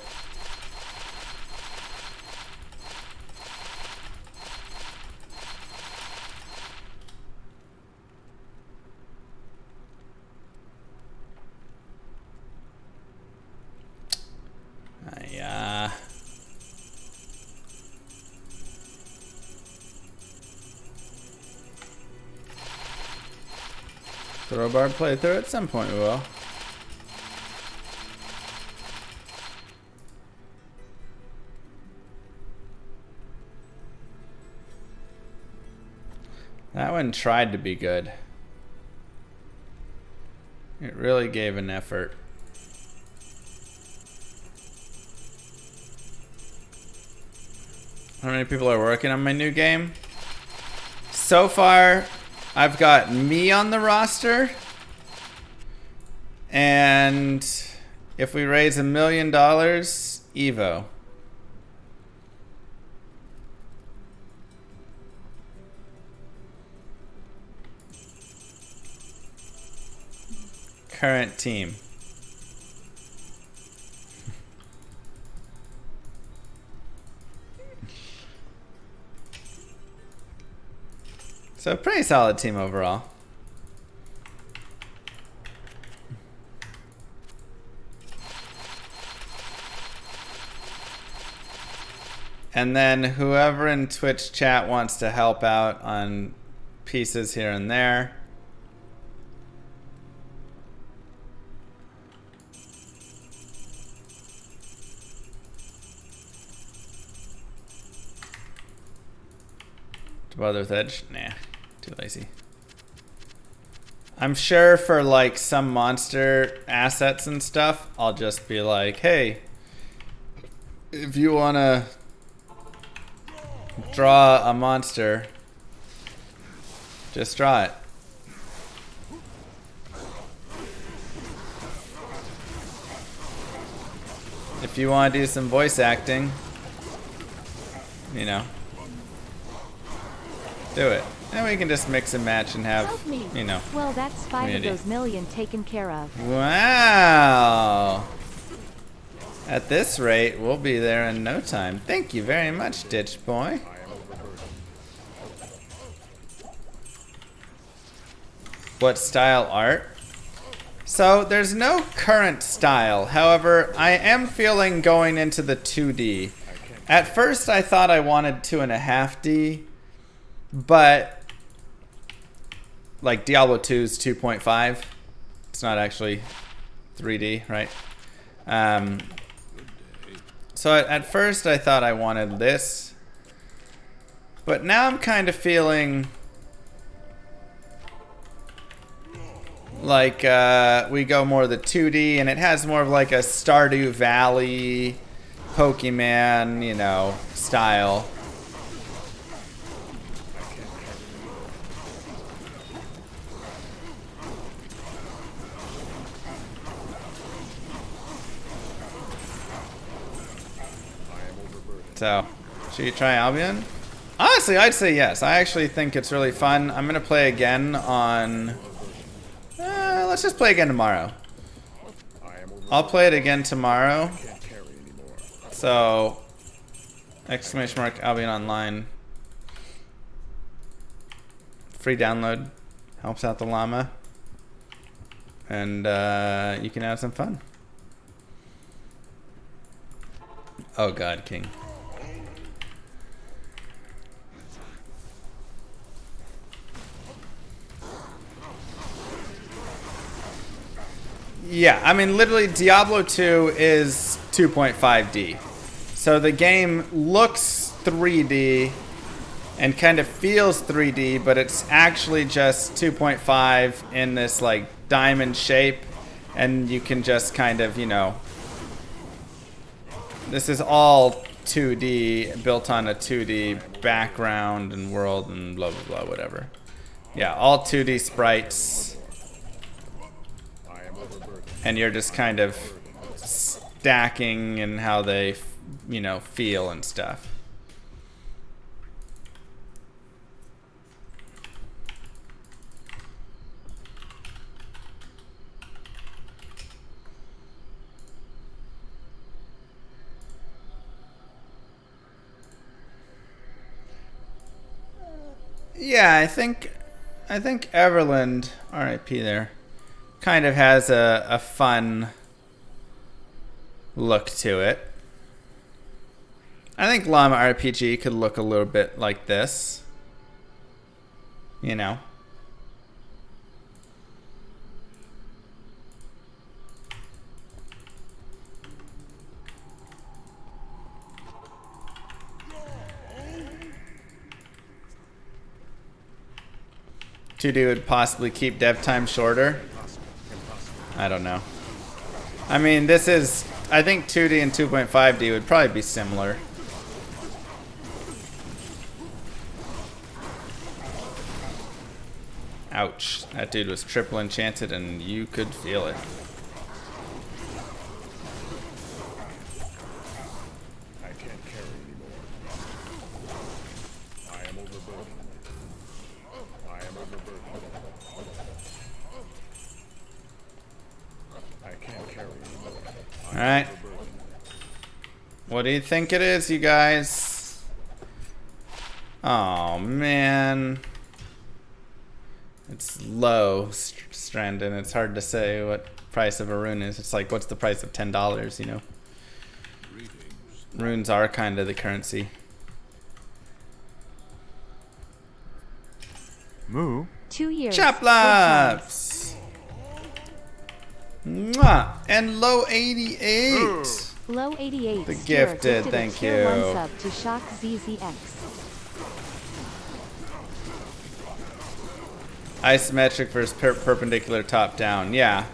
Crowbar playthrough at some point we will. That one tried to be good. It really gave an effort. How many people are working on my new game? So far, I've got me on the roster. And if we raise $1 million, Evo. Current team. So pretty solid team overall. And then whoever in Twitch chat wants to help out on pieces here and there. To bother with Edge? Nah, too lazy. I'm sure for like some monster assets and stuff, I'll just be like, hey, if you want to draw a monster, just draw it. If you want to do some voice acting, you know, do it. And we can just mix and match and have, Help me. you know. Well, that's 5 community. of those million taken care of. Wow. At this rate, we'll be there in no time. Thank you very much, Ditch Boy. What style art? So there's no current style. However, I am feeling going into the 2D. At first I thought I wanted 2.5D, but like Diablo 2's 2.5. It's not actually 3D, right? So at first I thought I wanted this, but now I'm kind of feeling like we go more the 2D, and it has more of like a Stardew Valley, Pokemon, you know, style. So, should you try Albion? Honestly, I'd say yes. I actually think it's really fun. I'm gonna play again on... let's just play again tomorrow. I'll play it again tomorrow. So, exclamation mark Albion Online. Free download. Helps out the llama. And you can have some fun. Oh god, King. Yeah, I mean, literally, Diablo 2 is 2.5D. So the game looks 3D and kind of feels 3D, but it's actually just 2.5 in this, like, diamond shape. And you can just kind of, you know... This is all 2D, built on a 2D background and world and blah, blah, blah, whatever. Yeah, all 2D sprites. And you're just kind of stacking and how they, you know, feel and stuff. Yeah, I think Everland, R.I.P. there, kind of has a fun look to it. I think Llama RPG could look a little bit like this. You know. To would possibly keep dev time shorter. I don't know. I mean, this is... I think 2D and 2.5D would probably be similar. Ouch. That dude was triple enchanted and you could feel it. I can't carry anymore. I am overburdened. I am overburdened. I can't carry anymore. Alright. What do you think it is, you guys? Oh, man. It's low, Strandon. It's hard to say what price of a rune is. It's like, what's the price of $10, you know? Runes are kind of the currency. Moo. 2 years. Chaplaps! Mwah! And low 88. Low 88. The Spear gifted, a thank tier 1 you. sub to Shock ZZX. Isometric versus perpendicular top down. Yeah.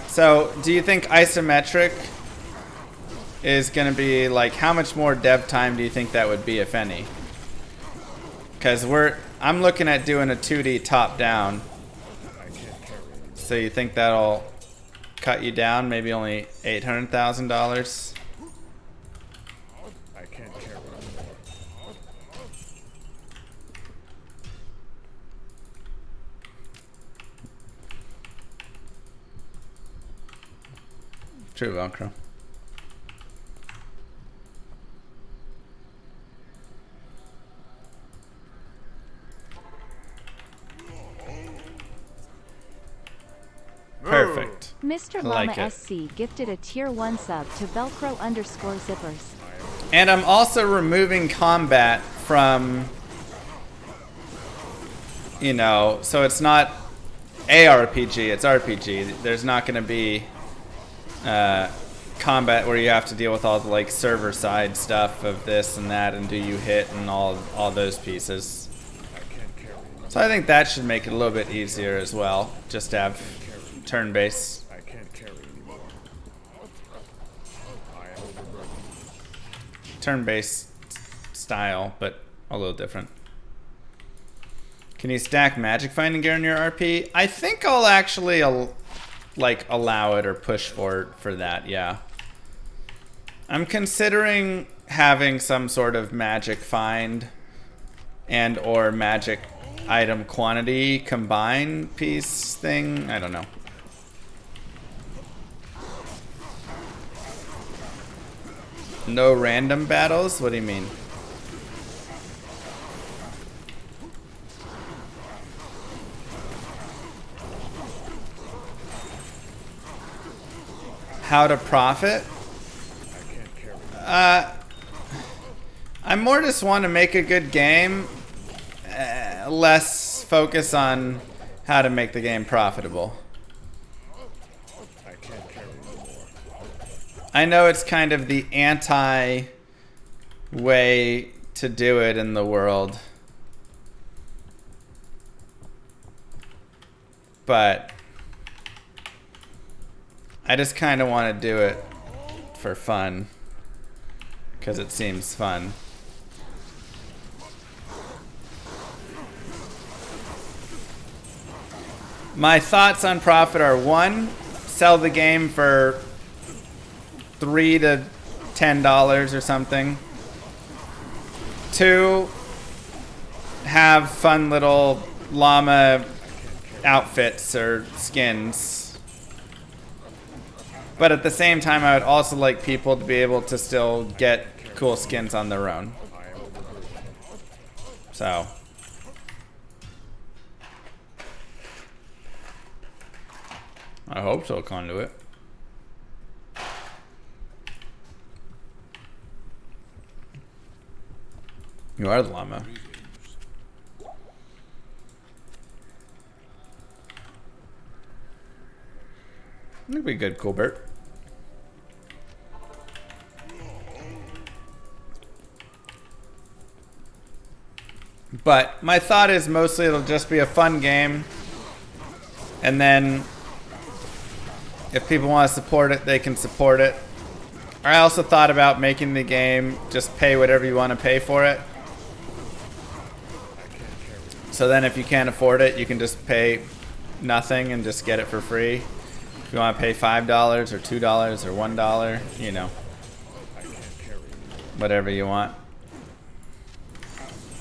So, do you think isometric is going to be like, how much more dev time do you think that would be, if any? Because I'm looking at doing a 2D top down. So you think that'll cut you down maybe only $800,000? I can't carry anymore. True, Velcro. Perfect. Mr. I Llama like it. SC gifted a tier 1 sub to Velcro_zippers. And I'm also removing combat from, you know, so it's not ARPG, it's RPG. There's not going to be combat where you have to deal with all the like server side stuff of this and that and do you hit and all those pieces. So I think that should make it a little bit easier as well, just to have turn-based. I can't carry anymore. I am overburdened. Turn-based style, but a little different. Can you stack magic finding gear in your RP? I think I'll actually like allow it or push for that, yeah. I'm considering having some sort of magic find and or magic item quantity combine piece thing. I don't know. No random battles? What do you mean? How to profit? I more just want to make a good game, less focus on how to make the game profitable. I can't carry anymore. I know it's kind of the anti way to do it in the world, but I just kind of want to do it for fun because it seems fun. My thoughts on profit are: 1, sell the game for $3 to $10 or something. 2, have fun little llama outfits or skins. But at the same time, I would also like people to be able to still get cool skins on their own. So. I hope so, Conduit. You are the llama. That'd be good, Colbert. But my thought is mostly it'll just be a fun game. And then if people want to support it, they can support it. I also thought about making the game just pay whatever you want to pay for it. So then if you can't afford it, you can just pay nothing and just get it for free. If you want to pay $5 or $2 or $1, you know, whatever you want.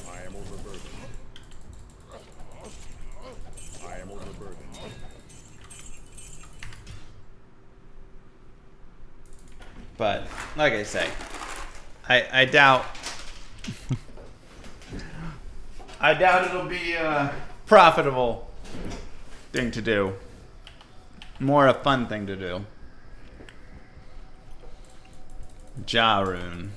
I am overburdened. I am overburdened. But like I say, I doubt I doubt it'll be a profitable thing to do. More a fun thing to do. Rune.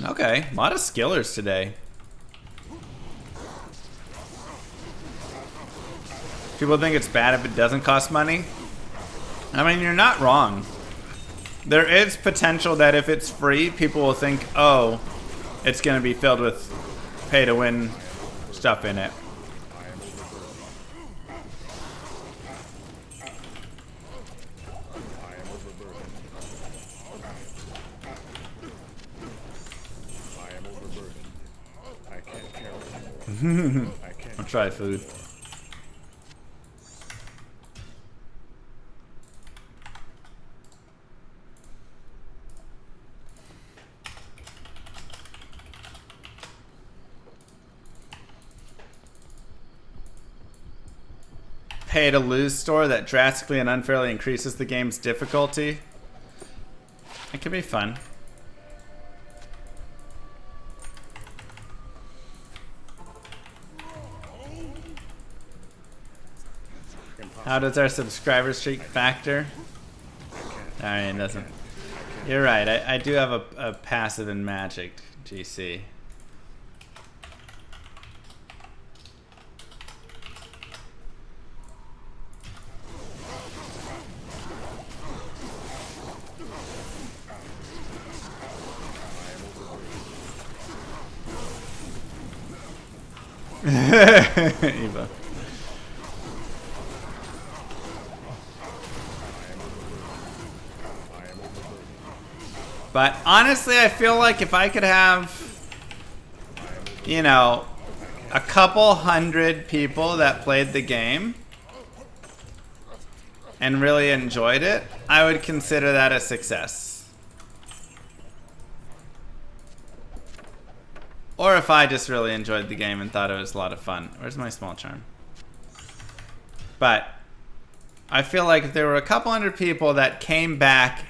Okay, a lot of skillers today. People think it's bad if it doesn't cost money. I mean, you're not wrong. There is potential that if it's free, people will think, oh, it's going to be filled with pay-to-win stuff in it. I am overburdened. I can't carry anymore. I can't. I'll try food. Pay to lose store that drastically and unfairly increases the game's difficulty. It could be fun. How does our subscriber streak factor? Alright, it doesn't. You're right, I do have a passive in Magic, GC. Eva. But honestly, I feel like if I could have, you know, a couple hundred people that played the game and really enjoyed it, I would consider that a success. Or if I just really enjoyed the game and thought it was a lot of fun. Where's my small charm? But I feel like if there were a couple hundred people that came back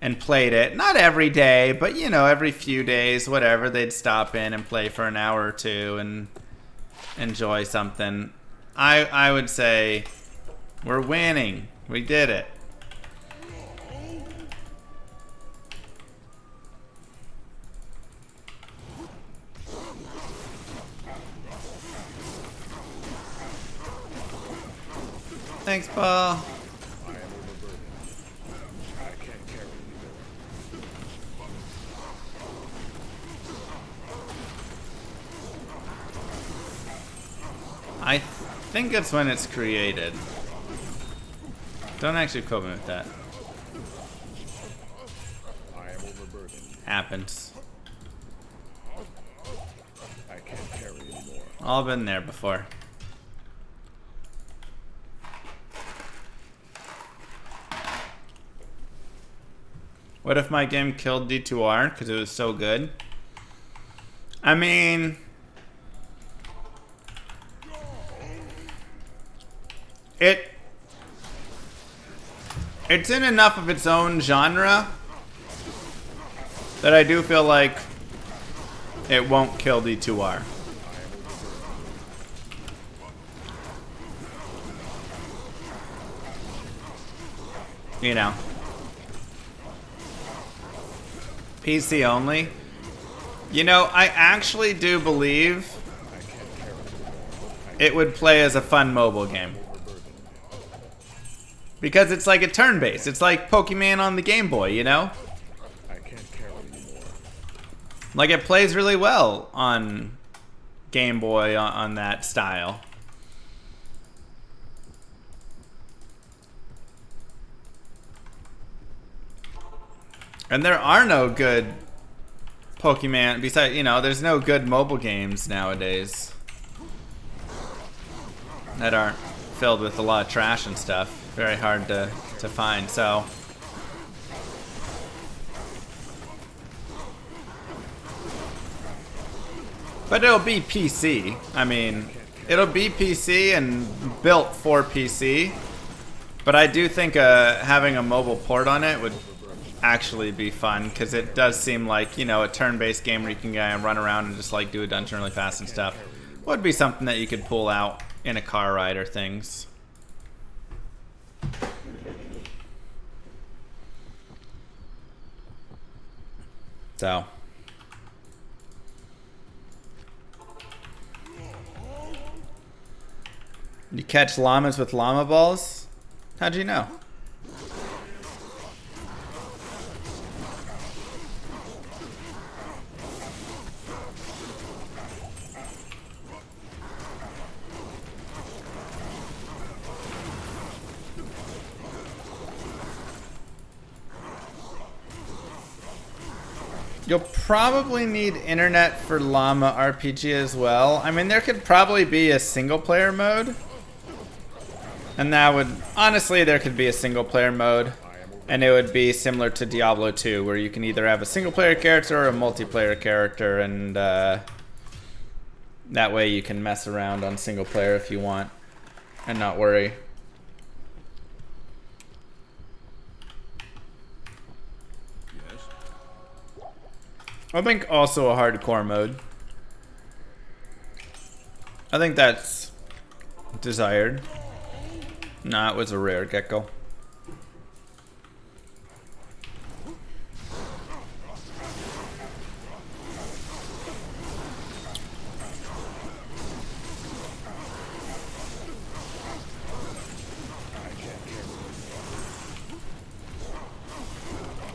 and played it, not every day, but you know, every few days, whatever, they'd stop in and play for an hour or two and enjoy something. I would say we're winning. We did it. Thanks, Paul. I am overburdened. I can't carry anymore. I think it's when it's created. Don't actually quote me with that. I am overburdened. Happens. I can't carry anymore. All been there before. What if my game killed D2R because it was so good? I mean, it's in enough of its own genre that I do feel like it won't kill D2R. You know. PC only. You know, I actually do believe it would play as a fun mobile game. Because it's like a turn-based. It's like Pokemon on the Game Boy, you know? I can't carry anymore. Like, it plays really well on Game Boy on that style. And there are no good Pokemon, besides, you know, there's no good mobile games nowadays that aren't filled with a lot of trash and stuff. Very hard to find, so. But it'll be PC. I mean, it'll be PC and built for PC. But I do think having a mobile port on it would actually be fun, because it does seem like, you know, a turn-based game where you can run around and just like do a dungeon really fast and stuff would be something that you could pull out in a car ride or things. So. You catch llamas with llama balls? How'd you know? You'll probably need internet for Llama RPG as well. I mean, there could probably be a single player mode. And that would, honestly, there could be a single player mode. And it would be similar to Diablo 2, where you can either have a single player character or a multiplayer character. And that way you can mess around on single player if you want and not worry. I think also a hardcore mode. I think that's desired. Nah, it was a rare gecko.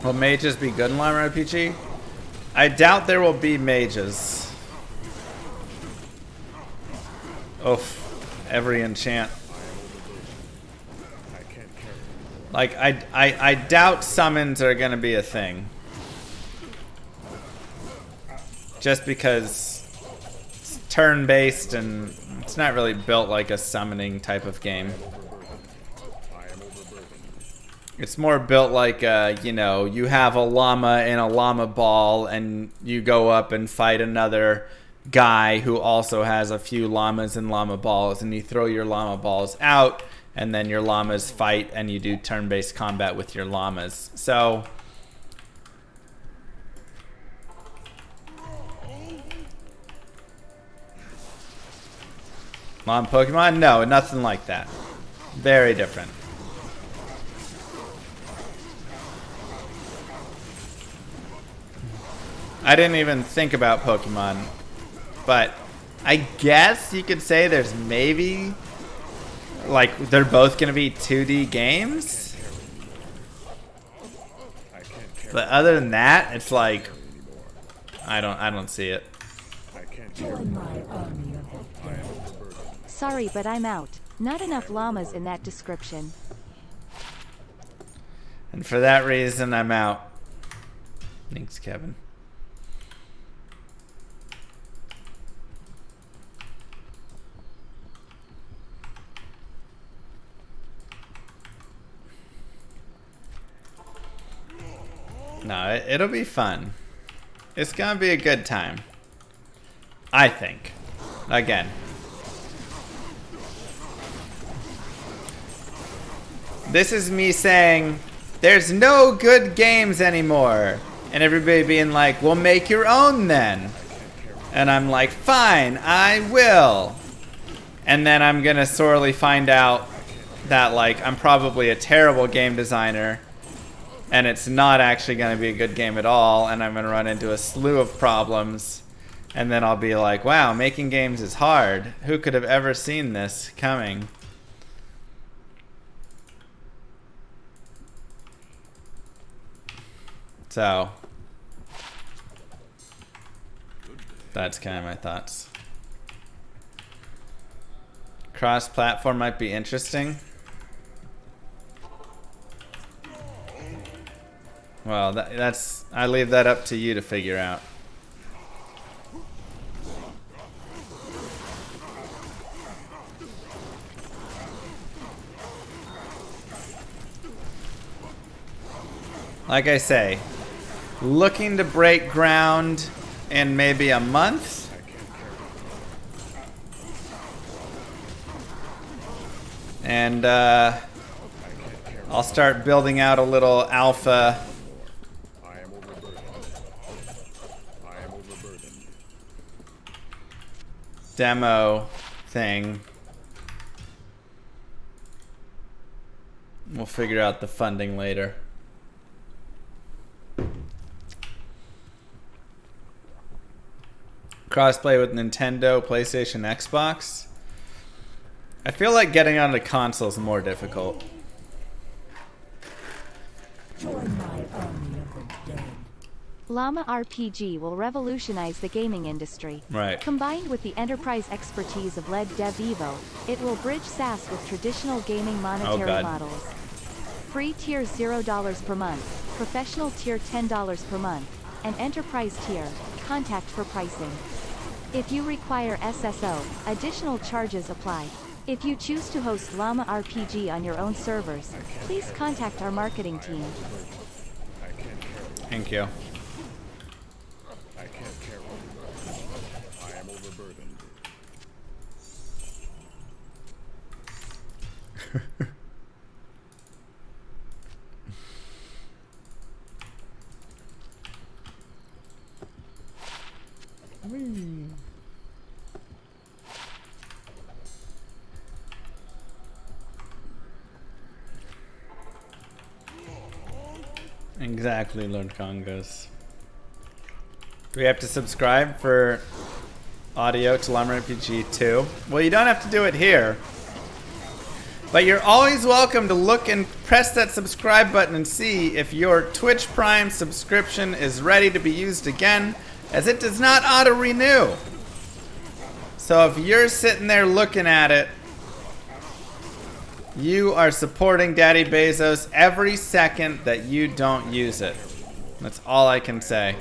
Will mages be good in Llama RPG? I doubt there will be mages. Oof. Every enchant. Like, I doubt summons are gonna be a thing. Just because it's turn-based and it's not really built like a summoning type of game. It's more built like, you know, you have a llama in a llama ball and you go up and fight another guy who also has a few llamas and llama balls, and you throw your llama balls out and then your llamas fight and you do turn-based combat with your llamas. So Llama Pokemon? No, nothing like that. Very different. I didn't even think about Pokemon, but I guess you could say there's maybe, like, they're both gonna be 2D games. But other than that, it's like, I don't see it. Join my army of the dead. Sorry, but I'm out. Not enough llamas in that description. And for that reason, I'm out. Thanks, Kevin. No, it'll be fun. It's gonna be a good time. I think. Again. This is me saying, there's no good games anymore. And everybody being like, well, make your own then. And I'm like, fine, I will. And then I'm gonna sorely find out that, like, I'm probably a terrible game designer. And it's not actually going to be a good game at all, and I'm going to run into a slew of problems, and then I'll be like, wow, making games is hard. Who could have ever seen this coming? So, that's kind of my thoughts. Cross-platform might be interesting. Well, that's... I leave that up to you to figure out. Like I say, looking to break ground in maybe a month. And I'll start building out a little alpha I am overburdened. I am overburdened. demo thing. We'll figure out the funding later. Crossplay with Nintendo, PlayStation, Xbox. I feel like getting onto consoles is more difficult. Join my army of the dead. Llama RPG will revolutionize the gaming industry. Right. Combined with the enterprise expertise of LED Dev Evo, it will bridge SaaS with traditional gaming monetary God. models. Free tier $0 per month, professional tier $10 per month, and enterprise tier, contact for pricing. If you require SSO, additional charges apply. If you choose to host Llama RPG on your own servers, please contact our marketing team. Thank you. I can't carry. I am overburdened. Exactly, Lord Congos. Do we have to subscribe for audio to Llama RPG 2? Well, you don't have to do it here. But you're always welcome to look and press that subscribe button and see if your Twitch Prime subscription is ready to be used again, as it does not auto-renew. So if you're sitting there looking at it, you are supporting Daddy Bezos every second that you don't use it. That's all I can say.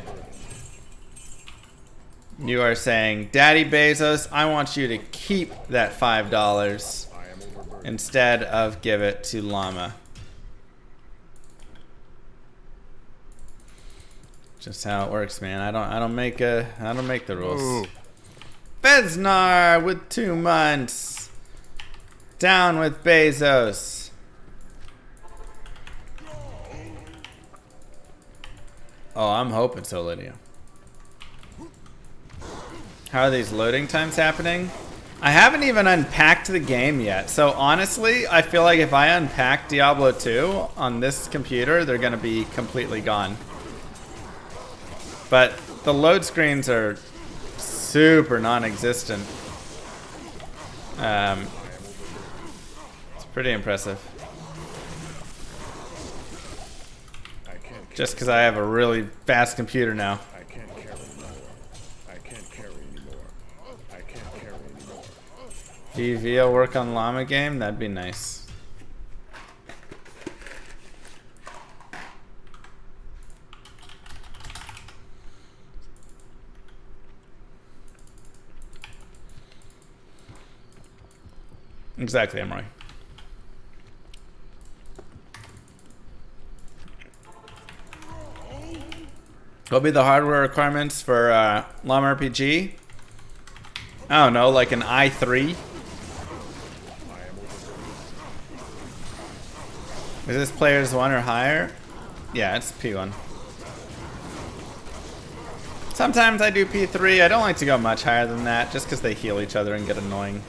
You are saying, Daddy Bezos, I want you to keep that $5 instead of give it to Llama. Just how it works, man. I don't make the rules. Ooh. Beznar with 2 months. Down with Bezos. Oh, I'm hoping so, Lydia. How are these loading times happening? I haven't even unpacked the game yet. So honestly, I feel like if I unpack Diablo 2 on this computer, they're going to be completely gone. But the load screens are super non-existent. It's pretty impressive. Just because I have a really fast computer now. I can't carry anymore. I can't carry anymore. I can't carry anymore. VV will work on Llama game? That'd be nice. Exactly, Emery. What'll be the hardware requirements for Llama RPG? I don't know, like an i3? Is this players 1 or higher? Yeah, it's P1. Sometimes I do P3. I don't like to go much higher than that, just because they heal each other and get annoying.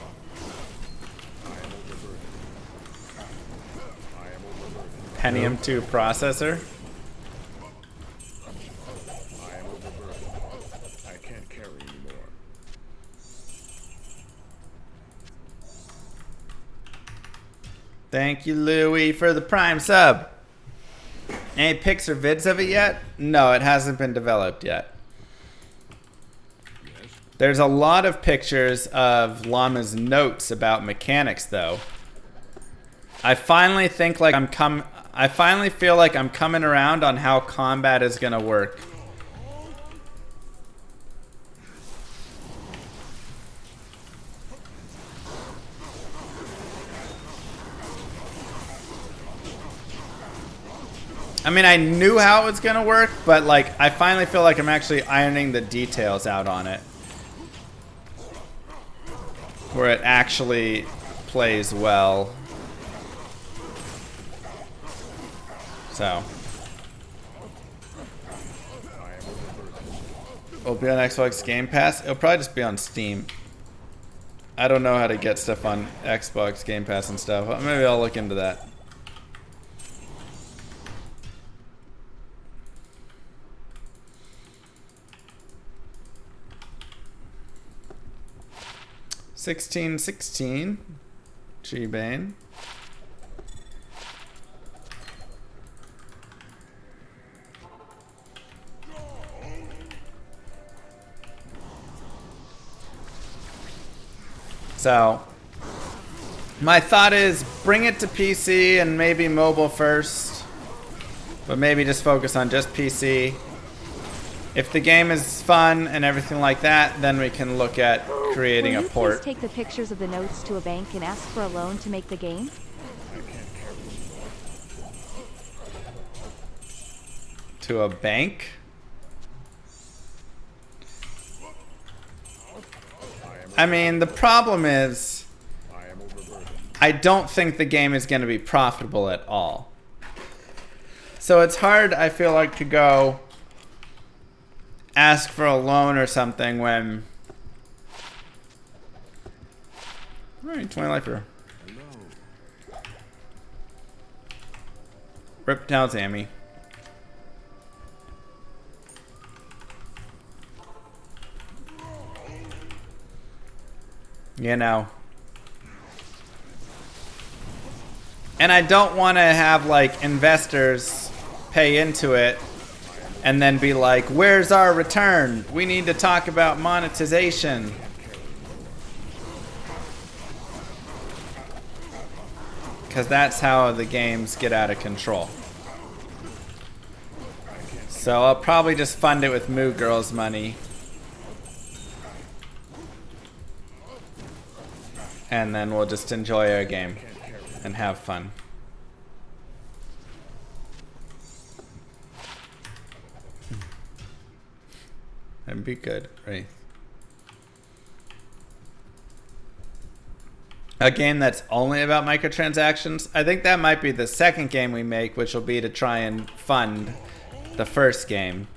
Pentium 2 processor. I am overburdened. I can't carry anymore. Thank you, Louie, for the Prime sub. Any pics or vids of it yet? No, it hasn't been developed yet. There's a lot of pictures of Llama's notes about mechanics, though. I finally think like I finally feel like I'm coming around on how combat is gonna work. I mean, I knew how it was gonna work, but like, I finally feel like I'm actually ironing the details out on it. Where it actually plays well. So. It'll be on Xbox Game Pass. It'll probably just be on Steam. I don't know how to get stuff on Xbox Game Pass and stuff. Maybe I'll look into that. $16.16 G-Bane. So, my thought is bring it to PC and maybe mobile first, but maybe just focus on just PC. If the game is fun and everything like that, then we can look at creating a port. Will you please take the pictures of the notes to a bank and ask for a loan to make the game? To a bank? I mean, the problem is, I don't think the game is going to be profitable at all. So it's hard, I feel like, to go ask for a loan or something when... Alright, 20 lifer. Rip down Sammy. You know. And I don't want to have, like, investors pay into it and then be like, where's our return? We need to talk about monetization. Because that's how the games get out of control. So I'll probably just fund it with Moo Girl's money. And then we'll just enjoy our game and have fun. And be good, right? A game that's only about microtransactions. I think that might be the second game we make, which will be to try and fund the first game.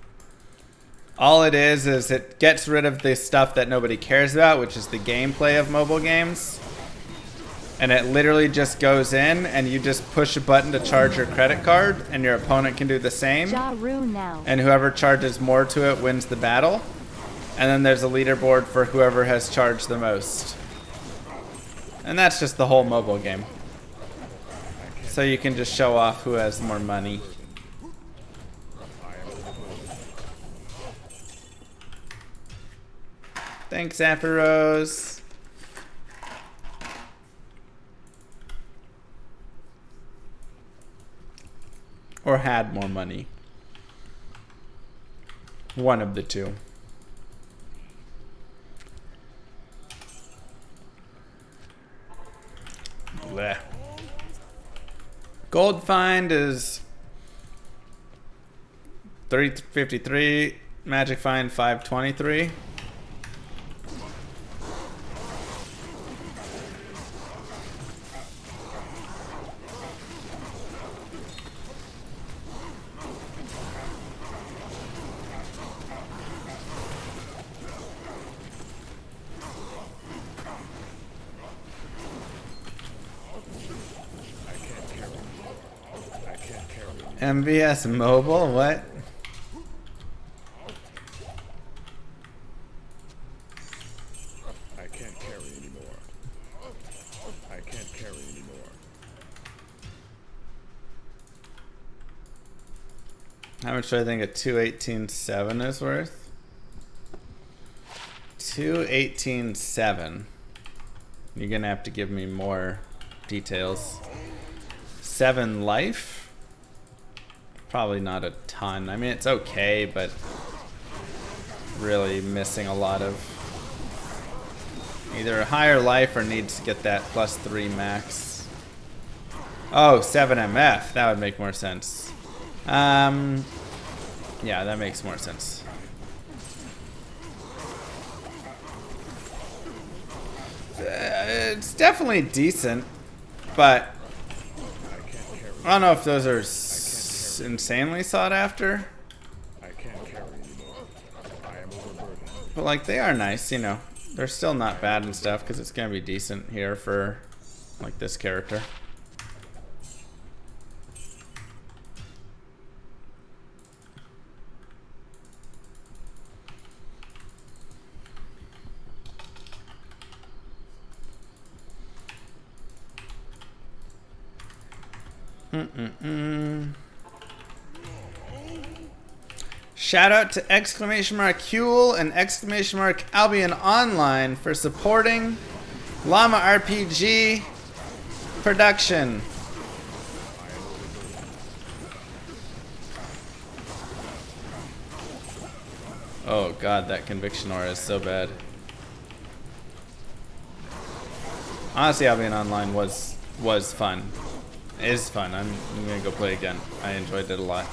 All it is it gets rid of the stuff that nobody cares about, which is the gameplay of mobile games. And it literally just goes in and you just push a button to charge your credit card and your opponent can do the same. Rune now. And whoever charges more to it wins the battle. And then there's a leaderboard for whoever has charged the most. And that's just the whole mobile game. So you can just show off who has more money. Thanks, Ampharos. Or had more money. One of the two. Blech. Gold find is 353. Magic find 523. MVS Mobile? What? I can't carry anymore. I can't carry anymore. How much do I think a 218.7 is worth? 218.7. You're gonna have to give me more details. 7 life? Probably not a ton. I mean, it's okay, but really missing a lot of either a higher life or needs to get that +3 max. Oh, 7 MF. That would make more sense. Yeah, that makes more sense. It's definitely decent, but I don't know if those are insanely sought after. I can't carry anymore. I am overburdened. But like, they are nice, you know. They're still not bad and stuff because it's gonna be decent here for like this character. Shout out to !Huel and !Albion Online for supporting Llama RPG production. Oh god, that conviction aura is so bad. Honestly, Albion Online was fun. It is fun. I'm gonna go play again. I enjoyed it a lot.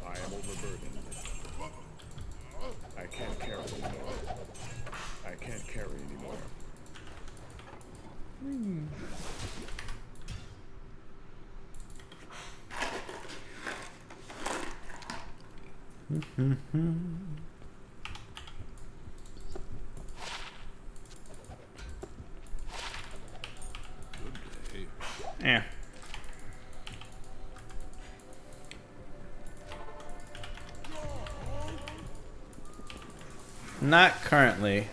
I am overburdened. I can't carry anymore. I can't carry anymore. Yeah. Not currently.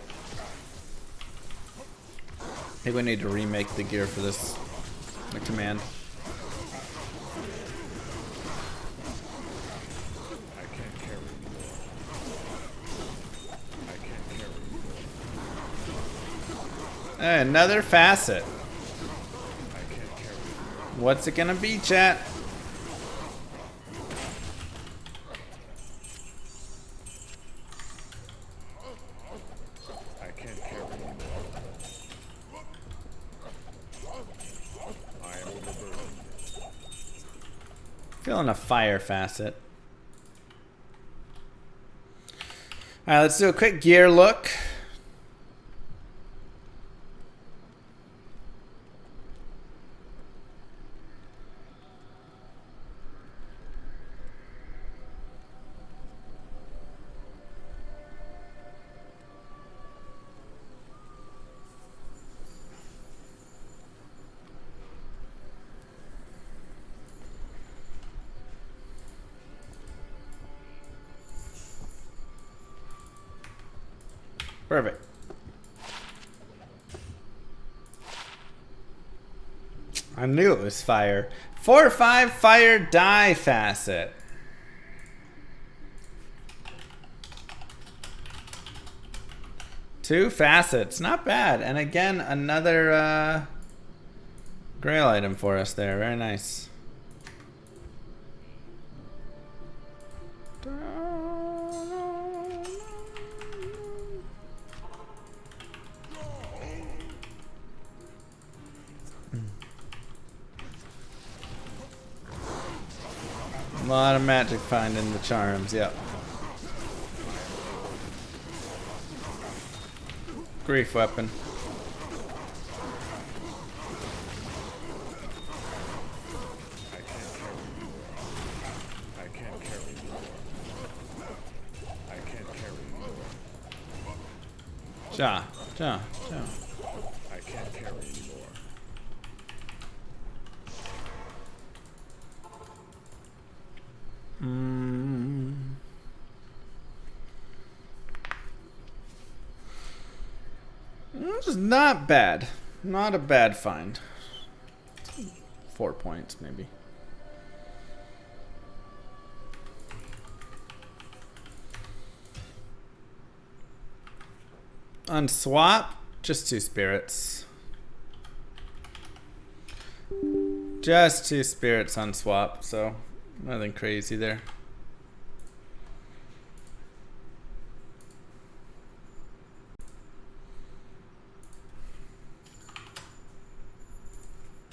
I think we need to remake the gear for this, the command. I can't carry anymore. I can't carry anymore. Another facet. I can't carry anymore. What's it gonna be, chat? I can't carry anymore. I am overburdened. Feeling a fire facet. Alright, let's do a quick gear look. Perfect. I knew it was fire. 4 or 5 fire die facet. Two facets, not bad. And again, another Grail item for us there. Very nice. A lot of magic finding the charms, yep. Grief weapon. I can't carry anymore. I can't carry anymore. Ja. I can't carry anymore. This is not bad. Not a bad find. 4 points, maybe. On swap, just 2 spirits. Just 2 spirits on swap, so nothing crazy there.